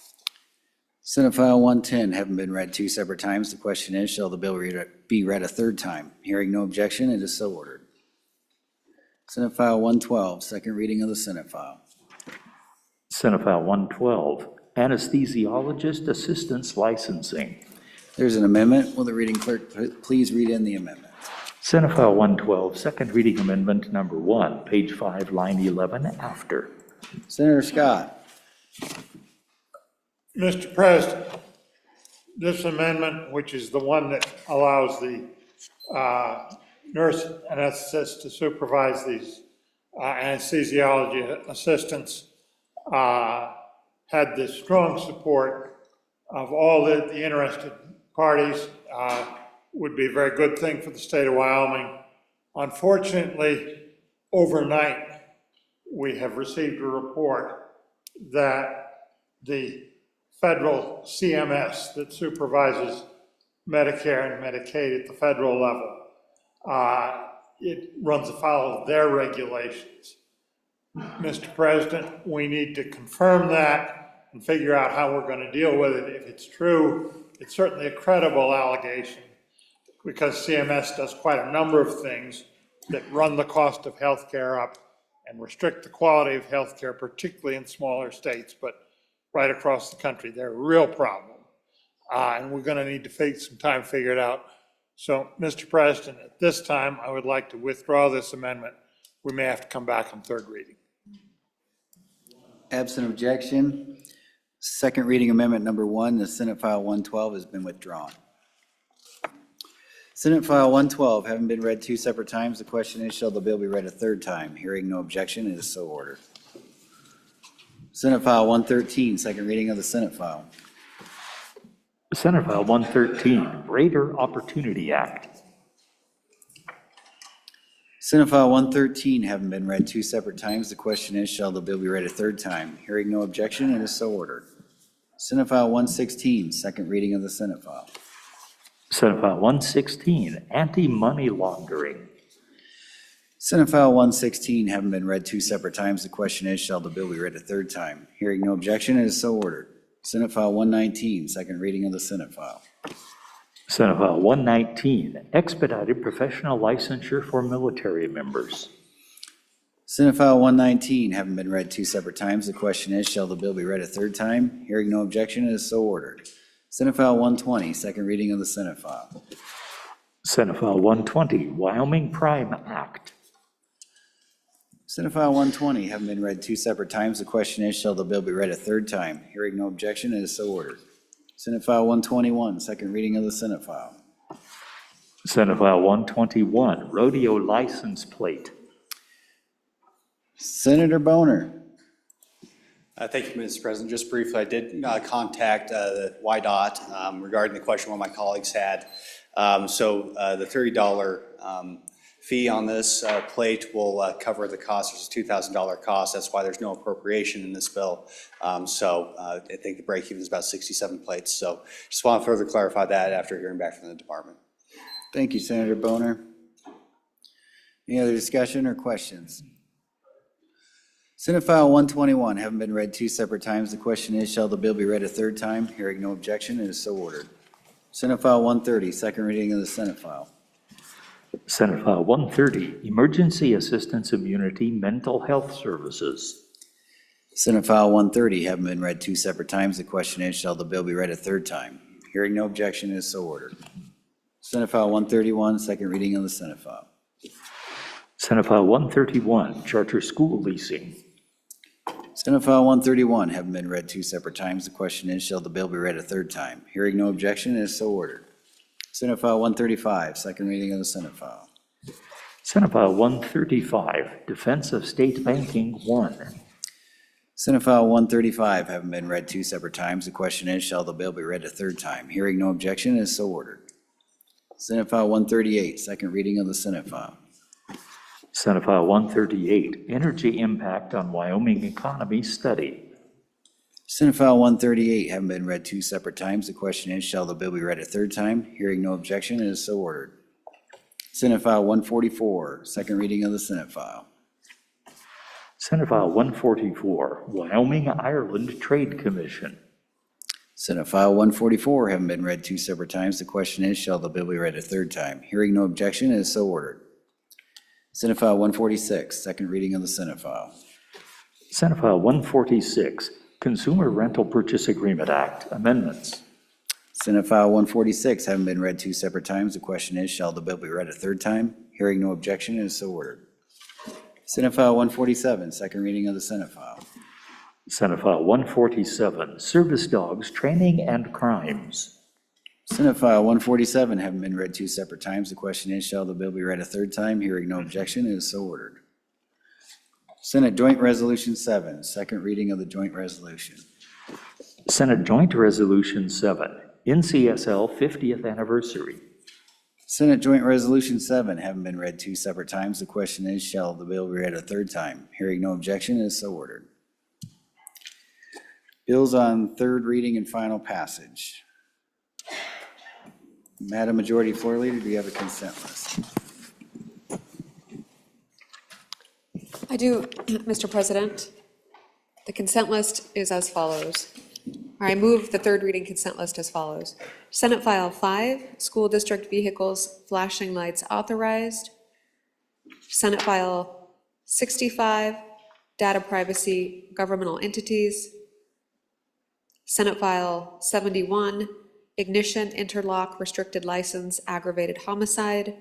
Senate File 110 having been read 2 separate times. The question is, shall the bill be read a third time? Hearing no objection, it is so ordered. Senate File 112, second reading of the Senate file. Senate File 112, anesthesiologist assistance licensing. There's an amendment. Will the reading clerk please read in the amendment? Senate File 112, second reading amendment number 1, page 5, line 11, after. Senator Scott. Mr. President, this amendment, which is the one that allows the nurse anesthetist to supervise these anesthesiology assistants had the strong support of all the interested parties. Would be a very good thing for the state of Wyoming. Unfortunately, overnight, we have received a report that the federal CMS that supervises Medicare and Medicaid at the federal level, it runs afoul of their regulations. Mr. President, we need to confirm that and figure out how we're going to deal with it. If it's true, it's certainly a credible allegation, because CMS does quite a number of things that run the cost of healthcare up and restrict the quality of healthcare, particularly in smaller states, but right across the country. They're a real problem. And we're going to need to take some time to figure it out. So, Mr. President, at this time, I would like to withdraw this amendment. We may have to come back on third reading. Absent objection, second reading amendment number 1, the Senate File 112 has been withdrawn. Senate File 112, having been read 2 separate times, the question is, shall the bill be read a third time? Hearing no objection, it is so ordered. Senate File 113, second reading of the Senate File. Senate File 113, Greater Opportunity Act. Senate File 113, having been read 2 separate times, the question is, shall the bill be read a third time? Hearing no objection, it is so ordered. Senate File 116, second reading of the Senate File. Senate File 116, Anti-Money Laundering. Senate File 116, having been read 2 separate times, the question is, shall the bill be read a third time? Hearing no objection, it is so ordered. Senate File 119, second reading of the Senate File. Senate File 119, Expedited Professional Licensure for Military Members. Senate File 119, having been read 2 separate times, the question is, shall the bill be read a third time? Hearing no objection, it is so ordered. Senate File 120, second reading of the Senate File. Senate File 120, Wyoming Prime Act. Senate File 120, having been read 2 separate times, the question is, shall the bill be read a third time? Hearing no objection, it is so ordered. Senate File 121, second reading of the Senate File. Senate File 121, Rodeo License Plate. Senator Boner. Thank you, Mr. President. Just briefly, I did contact the YDOT regarding the question one of my colleagues had. So the $30 fee on this plate will cover the cost. There's a $2,000 cost. That's why there's no appropriation in this bill. So I think the break even is about 67 plates. So just want to further clarify that after hearing back from the department. Thank you, Senator Boner. Any other discussion or questions? Senate File 121, having been read 2 separate times, the question is, shall the bill be read a third time? Hearing no objection, it is so ordered. Senate File 130, second reading of the Senate File. Senate File 130, Emergency Assistance Immunity Mental Health Services. Senate File 130, having been read 2 separate times, the question is, shall the bill be read a third time? Hearing no objection, it is so ordered. Senate File 131, second reading of the Senate File. Senate File 131, Charter School Leasing. Senate File 131, having been read 2 separate times, the question is, shall the bill be read a third time? Hearing no objection, it is so ordered. Senate File 135, second reading of the Senate File. Senate File 135, Defense of State Banking 1. Senate File 135, having been read 2 separate times, the question is, shall the bill be read a third time? Hearing no objection, it is so ordered. Senate File 138, second reading of the Senate File. Senate File 138, Energy Impact on Wyoming Economy Study. Senate File 138, having been read 2 separate times, the question is, shall the bill be read a third time? Hearing no objection, it is so ordered. Senate File 144, second reading of the Senate File. Senate File 144, Wyoming-Ireland Trade Commission. Senate File 144, having been read 2 separate times, the question is, shall the bill be read a third time? Hearing no objection, it is so ordered. Senate File 146, second reading of the Senate File. Senate File 146, Consumer Rental Purchase Agreement Act, amendments. Senate File 146, having been read 2 separate times, the question is, shall the bill be read a third time? Hearing no objection, it is so ordered. Senate File 147, second reading of the Senate File. Senate File 147, Service Dogs Training and Crimes. Senate File 147, having been read 2 separate times, the question is, shall the bill be read a third time? Hearing no objection, it is so ordered. Senate Joint Resolution 7, second reading of the joint resolution. Senate Joint Resolution 7, NCSL 50th Anniversary. Senate Joint Resolution 7, having been read 2 separate times, the question is, shall the bill be read a third time? Hearing no objection, it is so ordered. Bills on third reading and final passage. Madam Majority Floor Leader, do you have a consent list? I do, Mr. President. The consent list is as follows. I move the third reading consent list as follows. Senate File 5, School District Vehicles Flashing Lights Authorized. Senate File 65, Data Privacy Governmental Entities. Senate File 71, Ignition Interlock Restricted License Aggravated Homicide.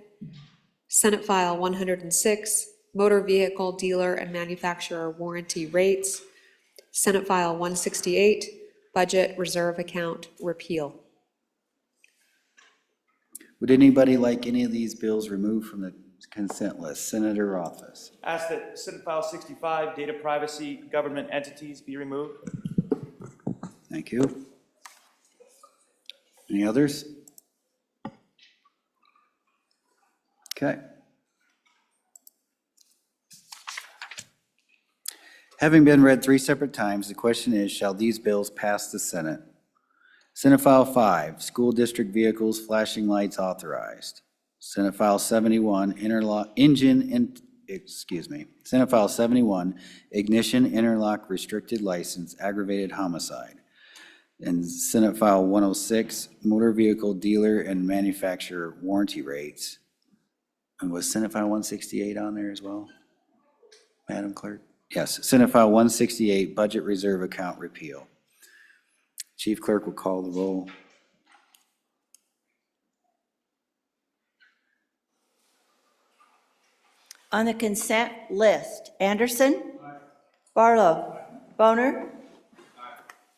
Senate File 106, Motor Vehicle Dealer and Manufacturer Warranty Rates. Senate File 168, Budget Reserve Account Repeal. Would anybody like any of these bills removed from the consent list? Senator Office. Ask that Senate File 65, Data Privacy Government Entities, be removed. Thank you. Any others? Okay. Having been read 3 separate times, the question is, shall these bills pass the Senate? Senate File 5, School District Vehicles Flashing Lights Authorized. Senate File 71, Senate File 71, Ignition Interlock Restricted License Aggravated Homicide. And Senate File 106, Motor Vehicle Dealer and Manufacturer Warranty Rates. And was Senate File 168 on there as well, Madam Clerk? Yes, Senate File 168, Budget Reserve Account Repeal. Chief Clerk will call the roll. On the consent list, Anderson? Barlow? Boner?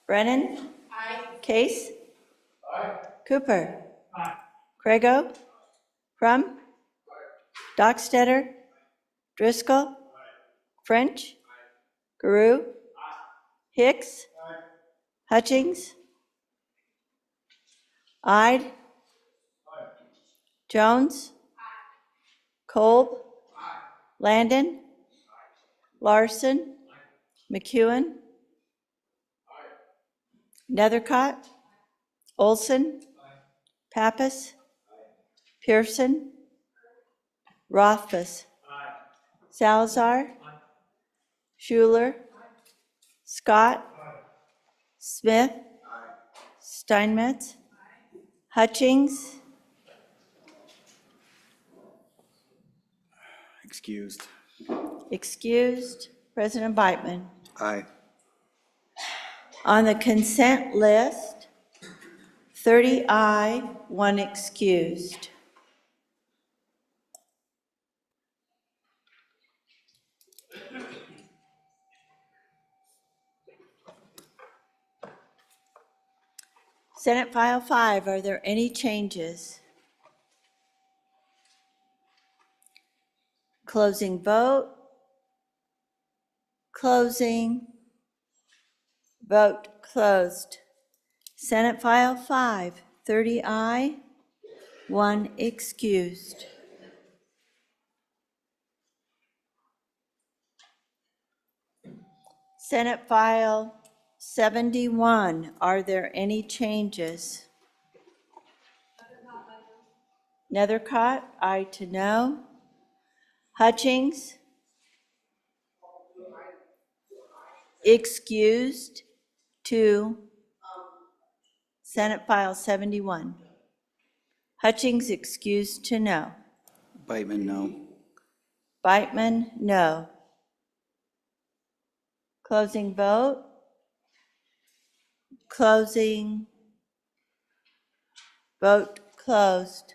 Brennan? Case? Cooper? Craigo? Crum? Dockstetter? Driscoll? French? Guru? Hicks? Hutchings? Ide? Jones? Kolb? Landon? Larson? McEwen? Nethercott? Olson? Pappas? Pearson? Rothfuss? Salazar? Schuler? Scott? Smith? Steinmetz? Hutchings? Excused. Excused. President Beitman. Aye. On the consent list, 30 aye, 1 excused. Senate File 5, are there any changes? Closing vote. Closing. Vote closed. Senate File 5, 30 aye, 1 excused. Senate File 71, are there any changes? Nethercott, aye to no. Hutchings? Excused to Senate File 71. Hutchings excused to no. Beitman, no. Beitman, no. Closing vote. Closing. Vote closed.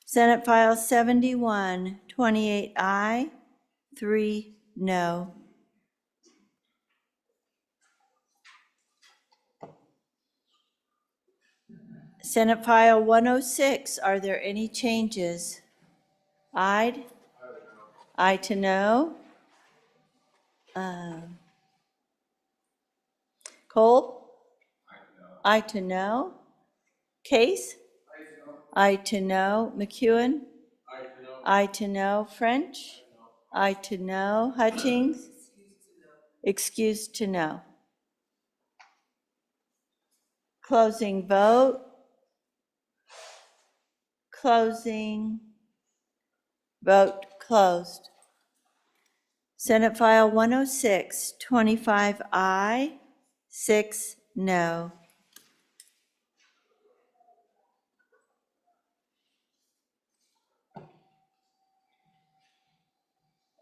Senate File 71, 28 aye, 3 no. Senate File 106, are there any changes? Aye? Aye to no. Cole? I to no. Case? I to no. McEwen? I to no. French? I to no. Hutchings? Excused to no. Closing vote. Closing. Vote closed. Senate File 106, 25 aye, 6 no.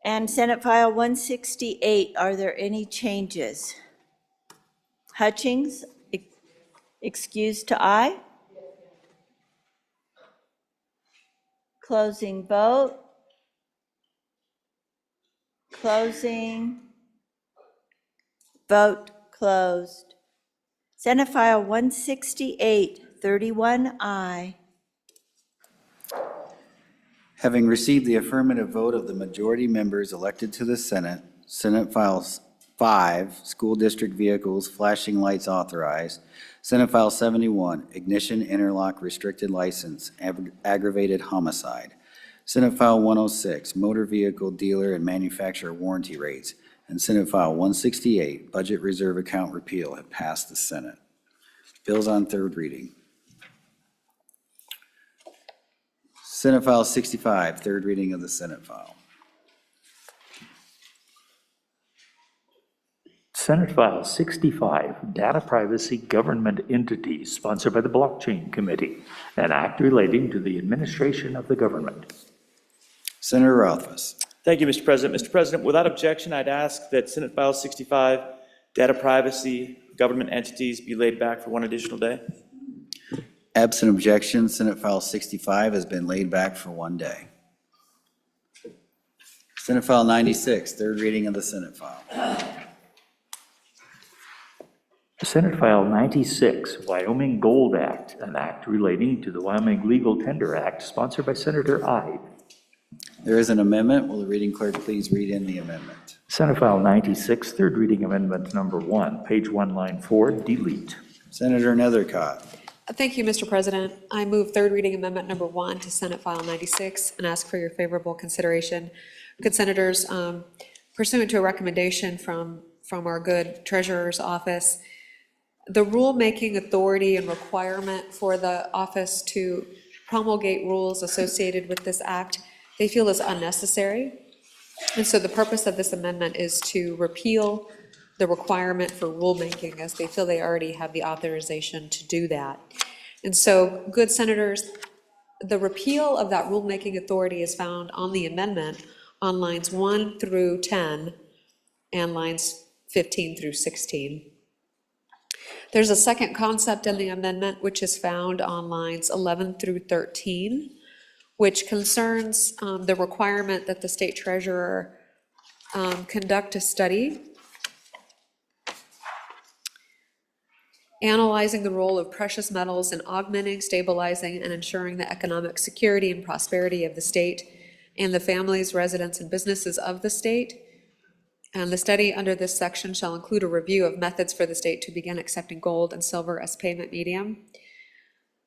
And Senate File 168, are there any changes? Hutchings, excused to aye. Closing vote. Closing. Vote closed. Senate File 168, 31 aye. Having received the affirmative vote of the majority members elected to the Senate, Senate File 5, School District Vehicles Flashing Lights Authorized, Senate File 71, Ignition Interlock Restricted License, Aggravated Homicide, Senate File 106, Motor Vehicle Dealer and Manufacturer Warranty Rates, and Senate File 168, Budget Reserve Account Repeal have passed the Senate. Bills on third reading. Senate File 65, third reading of the Senate file. Senate File 65, Data Privacy Government Entities, sponsored by the Blockchain Committee, an act relating to the administration of the government. Senator Rothfuss. Thank you, Mr. President. Mr. President, without objection, I'd ask that Senate File 65, Data Privacy Government Entities, be laid back for one additional day. Absent objection, Senate File 65 has been laid back for one day. Senate File 96, third reading of the Senate file. Senate File 96, Wyoming Gold Act, an act relating to the Wyoming Legal Tender Act, sponsored by Senator Ide. There is an amendment. Will the reading clerk please read in the amendment? Senate File 96, third reading amendment number 1, page 1, line 4, delete. Senator Nethercott. Thank you, Mr. President. I move third reading amendment number 1 to Senate File 96 and ask for your favorable consideration. Good senators, pursuant to a recommendation from our good treasurer's office, the rulemaking authority and requirement for the office to promulgate rules associated with this act, they feel is unnecessary. And so the purpose of this amendment is to repeal the requirement for rulemaking, as they feel they already have the authorization to do that. And so, good senators, the repeal of that rulemaking authority is found on the amendment on lines 1 through 10 and lines 15 through 16. There's a second concept in the amendment which is found on lines 11 through 13, which concerns the requirement that the state treasurer conduct a study analyzing the role of precious metals in augmenting, stabilizing, and ensuring the economic security and prosperity of the state and the families, residents, and businesses of the state. And the study under this section shall include a review of methods for the state to begin accepting gold and silver as payment medium.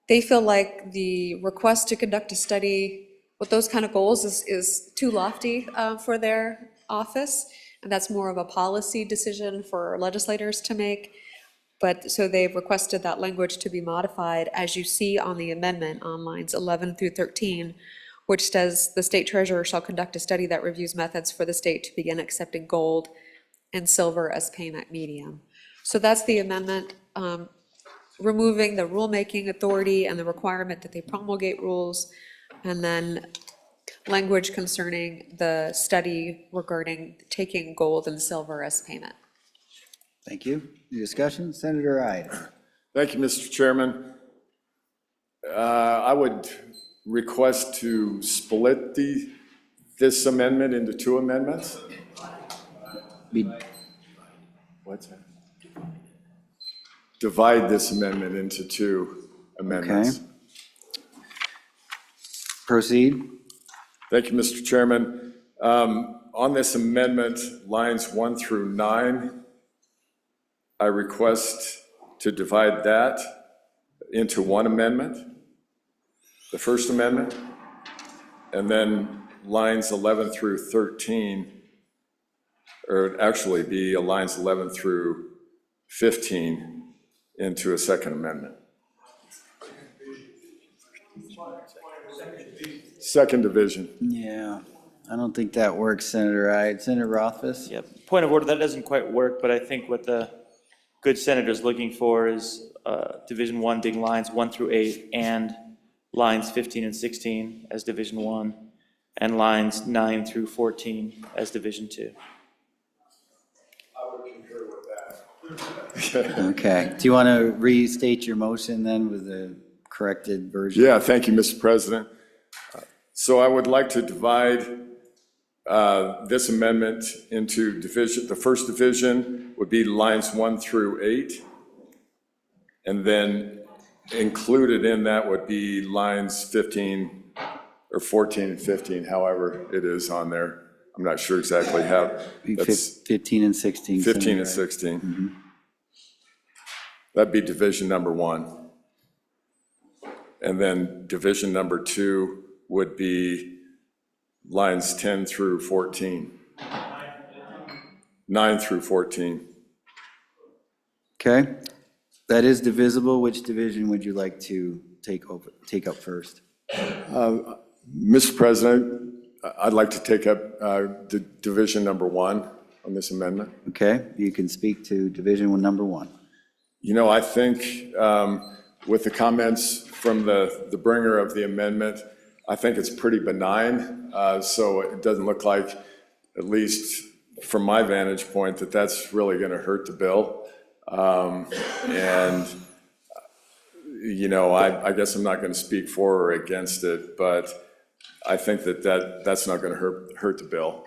They feel like the request to conduct a study with those kind of goals is too lofty for their office, and that's more of a policy decision for legislators to make. But so they've requested that language to be modified, as you see on the amendment on lines 11 through 13, which says the state treasurer shall conduct a study that reviews methods for the state to begin accepting gold and silver as payment medium. So that's the amendment, removing the rulemaking authority and the requirement that they promulgate rules, and then language concerning the study regarding taking gold and silver as payment. Thank you. Any discussion? Senator Ide. Thank you, Mr. Chairman. I would request to split this amendment into two amendments. What's that? Divide this amendment into two amendments. Okay. Proceed. Thank you, Mr. Chairman. On this amendment, lines 1 through 9, I request to divide that into one amendment, the first amendment, and then lines 11 through 13, or it'd actually be lines 11 through 15 into a second amendment. Second division. Yeah, I don't think that works, Senator Ide. Senator Rothfuss? Yep. Point of order, that doesn't quite work, but I think what the good senator's looking for is Division 1 being lines 1 through 8 and lines 15 and 16 as Division 1 and lines 9 through 14 as Division 2. I would concur with that. Okay. Do you want to restate your motion then with the corrected version? Yeah, thank you, Mr. President. So I would like to divide this amendment into division. The first division would be lines 1 through 8. And then included in that would be lines 15 or 14 and 15, however it is on there. I'm not sure exactly how. That's 15 and 16. 15 and 16. Mm-hmm. That'd be division number 1. And then division number 2 would be lines 10 through 14. 9 through 14. Okay. That is divisible. Which division would you like to take up first? Mr. President, I'd like to take up the division number 1 on this amendment. Okay, you can speak to division number 1. You know, I think with the comments from the bringer of the amendment, I think it's pretty benign. So it doesn't look like, at least from my vantage point, that that's really going to hurt the bill. And, you know, I guess I'm not going to speak for or against it, but I think that's not going to hurt the bill.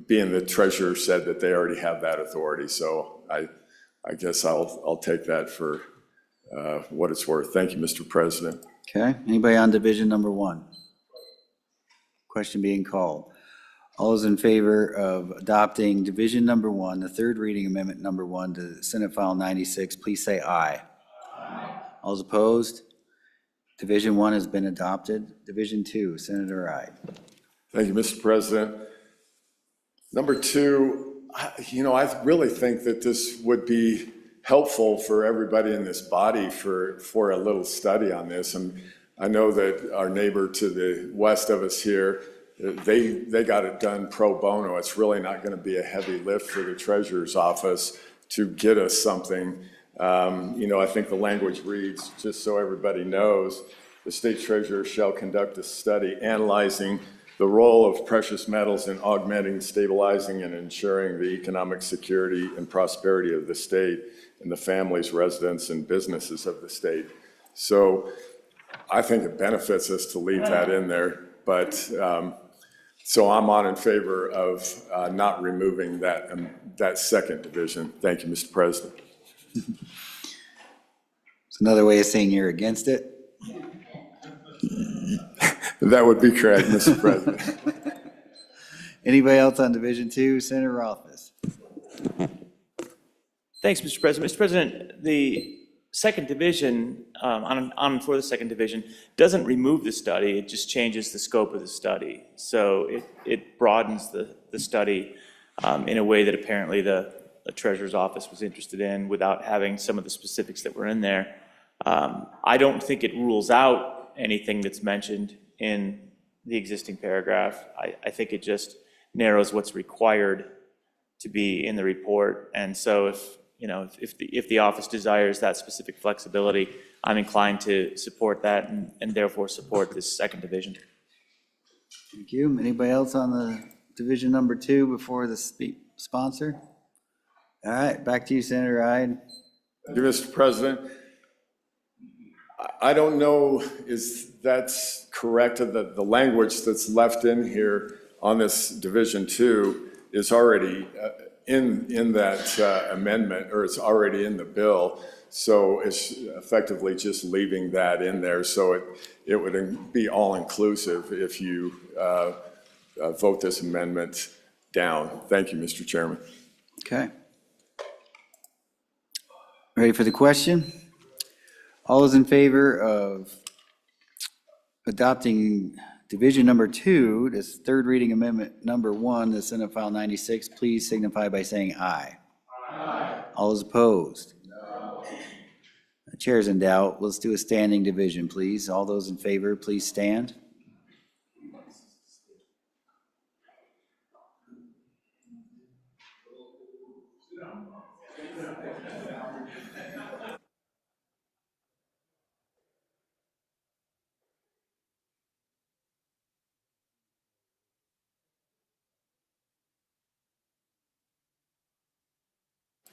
Being the treasurer said that they already have that authority, so I guess I'll take that for what it's worth. Thank you, Mr. President. Okay, anybody on division number 1? Question being called. All those in favor of adopting division number 1, the third reading amendment number 1 to Senate File 96, please say aye. Aye. All those opposed? Division 1 has been adopted. Division 2, Senator Ide. Thank you, Mr. President. Number 2, you know, I really think that this would be helpful for everybody in this body for a little study on this. And I know that our neighbor to the west of us here, they got it done pro bono. It's really not going to be a heavy lift for the treasurer's office to get us something. You know, I think the language reads, just so everybody knows, the state treasurer shall conduct a study analyzing the role of precious metals in augmenting, stabilizing, and ensuring the economic security and prosperity of the state and the families, residents, and businesses of the state. So I think it benefits us to leave that in there, but so I'm in favor of not removing that second division. Thank you, Mr. President. It's another way of saying you're against it. That would be correct, Mr. President. Anybody else on division 2? Senator Rothfuss. Thanks, Mr. President. Mr. President, the second division, for the second division, doesn't remove the study, it just changes the scope of the study. So it broadens the study in a way that apparently the treasurer's office was interested in without having some of the specifics that were in there. I don't think it rules out anything that's mentioned in the existing paragraph. I think it just narrows what's required to be in the report. And so if the office desires that specific flexibility, I'm inclined to support that and therefore support this second division. Thank you. Anybody else on the division number 2 before the sponsor? All right, back to you, Senator Ide. Thank you, Mr. President. I don't know if that's correct. The language that's left in here on this division 2 is already in that amendment, or it's already in the bill. So it's effectively just leaving that in there. So it would be all inclusive if you vote this amendment down. Thank you, Mr. Chairman. Okay. Ready for the question? All those in favor of adopting division number 2, this third reading amendment number 1, the Senate File 96, please signify by saying aye. Aye. All those opposed? No. The chair's in doubt. Let's do a standing division, please. All those in favor, please stand.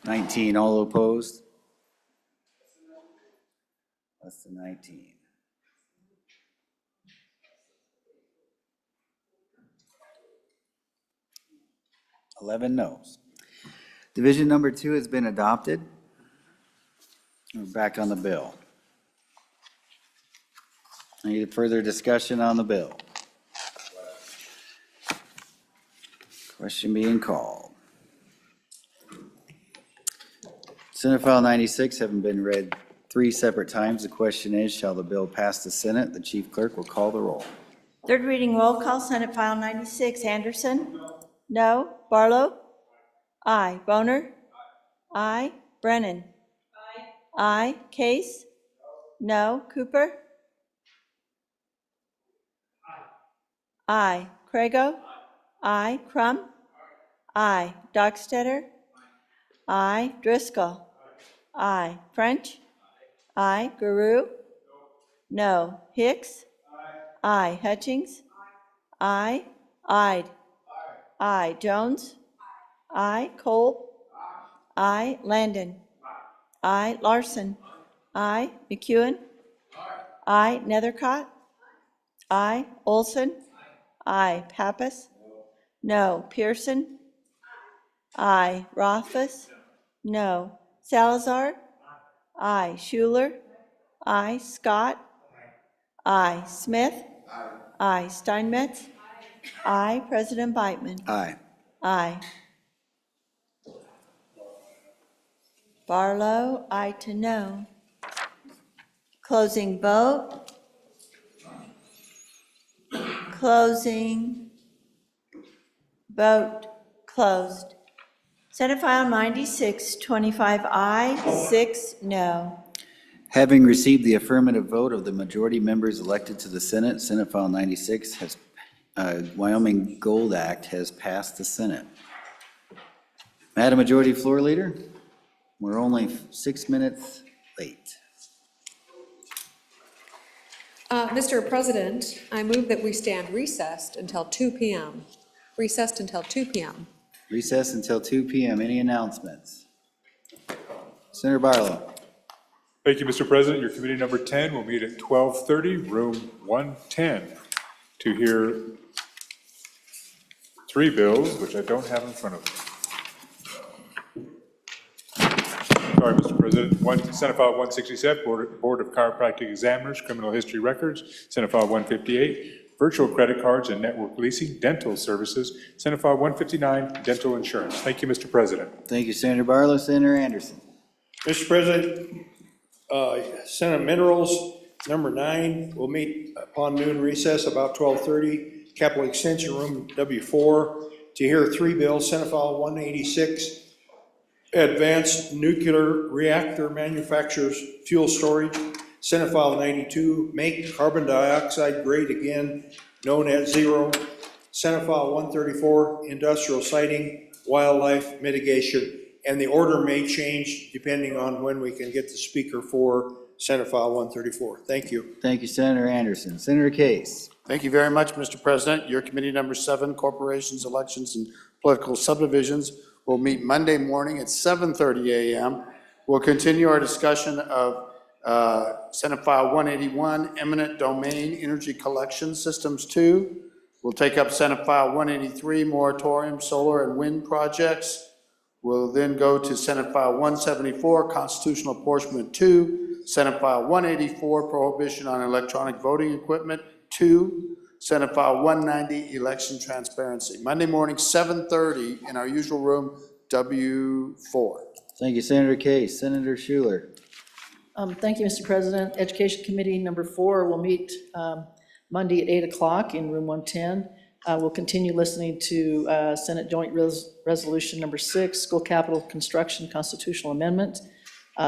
$19, all opposed? Less than 19. $11 noes. Division number 2 has been adopted. We're back on the bill. Any further discussion on the bill? Question being called. Senate File 96 having been read 3 separate times. The question is, shall the bill pass the Senate? The chief clerk will call the roll. Third reading roll call, Senate File 96. Anderson? No. Barlow? Aye. Boner? Aye. Brennan? Aye. Case? No. Cooper? Aye. Crago? Aye. Crum? Aye. Dockstetter? Aye. Driscoll? Aye. French? Aye. Guru? No. Hicks? Aye. Hutchings? Aye. Ide? Aye. Jones? Aye. Cole? Aye. Landon? Aye. Larson? Aye. McEwen? Aye. Nethercott? Aye. Olson? Aye. Pappas? No. Pearson? Aye. Rothfuss? No. Salazar? Aye. Schuler? Aye. Scott? Aye. Smith? Aye. Steinmetz? Aye. President Beitman? Aye. Aye. Barlow, aye to no. Closing vote. Closing. Vote closed. Senate File 96, 25 aye, 6 no. Having received the affirmative vote of the majority members elected to the Senate, Senate File 96 has, Wyoming Gold Act has passed the Senate. Madam Majority Floor Leader, we're only 6 minutes late. Mr. President, I move that we stand recessed until 2 p.m. Recessed until 2 p.m. Recess until 2 p.m. Any announcements? Senator Barlow. Thank you, Mr. President. Your committee number 10 will meet at 12:30, room 110, to hear 3 bills, which I don't have in front of me. Sorry, Mr. President. Senate File 167, Board of Chiropractic Examiners, Criminal History Records. Senate File 158, Virtual Credit Cards and Network Leasing, Dental Services. Senate File 159, Dental Insurance. Thank you, Mr. President. Thank you, Senator Barlow. Senator Anderson. Mr. President, Senate Minerals, number 9, will meet upon noon recess, about 12:30, Capital Extension Room W4, to hear 3 bills. Senate File 186, Advanced Nuclear Reactor Manufacturers Fuel Storage. Senate File 92, Make Carbon Dioxide Great Again, known as Zero. Senate File 134, Industrial Siting, Wildlife Mitigation. And the order may change depending on when we can get the speaker for Senate File 134. Thank you. Thank you, Senator Anderson. Senator Case. Thank you very much, Mr. President. Your committee number 7, Corporations, Elections, and Political Subdivisions, will meet Monday morning at 7:30 a.m. We'll continue our discussion of Senate File 181, Eminent Domain Energy Collection Systems 2. We'll take up Senate File 183, Moratorium Solar and Wind Projects. We'll then go to Senate File 174, Constitutional Apportionment 2. Senate File 184, Prohibition on Electronic Voting Equipment 2. Senate File 190, election transparency. Monday morning, 7:30 in our usual room, W4. Thank you, Senator Case. Senator Schuler. Thank you, Mr. President. Education Committee number 4 will meet Monday at 8 o'clock in room 110. We'll continue listening to Senate Joint Resolution number 6, School Capital Construction Constitutional Amendment,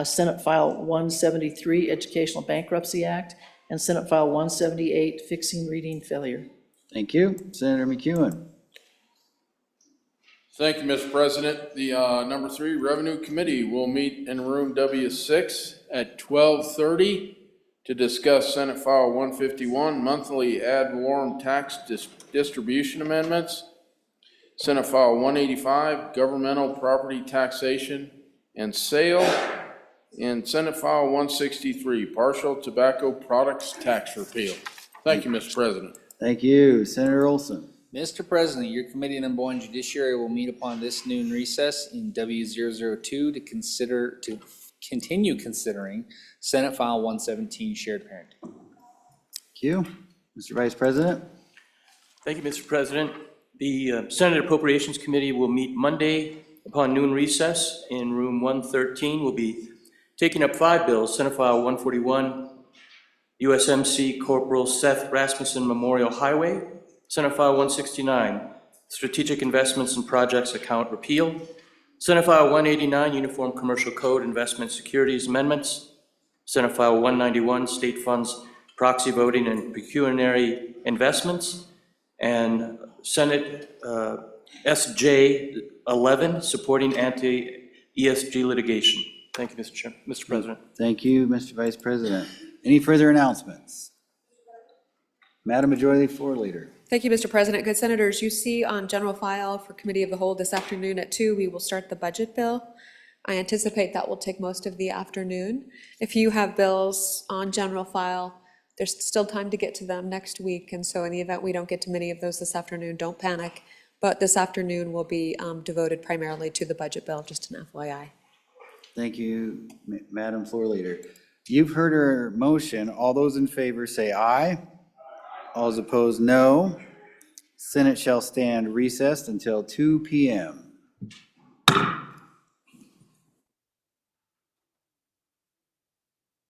Senate File 173, Educational Bankruptcy Act, and Senate File 178, Fixing Reading Failure. Thank you. Senator McEwen. Thank you, Mr. President. The number 3 Revenue Committee will meet in room W6 at 12:30 to discuss Senate File 151, monthly ad valorem tax distribution amendments, Senate File 185, governmental property taxation and sale, and Senate File 163, partial tobacco products tax repeal. Thank you, Mr. President. Thank you. Senator Olson. Mr. President, your Committee on Number 1 Judiciary will meet upon this noon recess in W002 to continue considering Senate File 117, shared parenting. Thank you. Mr. Vice President. Thank you, Mr. President. The Senate Appropriations Committee will meet Monday upon noon recess in room 113. We'll be taking up 5 bills, Senate File 141, USMC Corporal Seth Rasmussen Memorial Highway, Senate File 169, Strategic Investments and Projects Account Repeal, Senate File 189, Uniform Commercial Code Investment Securities Amendments, Senate File 191, State Funds Proxy Voting and Pecuniary Investments, and Senate SJ 11, Supporting Anti-ESG Litigation. Thank you, Mr. President. Thank you, Mr. Vice President. Any further announcements? Madam Majority Floor Leader. Thank you, Mr. President. Good senators, you see on general file for Committee of the Whole this afternoon at 2, we will start the budget bill. I anticipate that will take most of the afternoon. If you have bills on general file, there's still time to get to them next week, and so in the event we don't get to many of those this afternoon, don't panic. But this afternoon will be devoted primarily to the budget bill, just an FYI. Thank you, Madam Floor Leader. You've heard her motion. All those in favor say aye. All those opposed, no. Senate shall stand recessed until 2 p.m.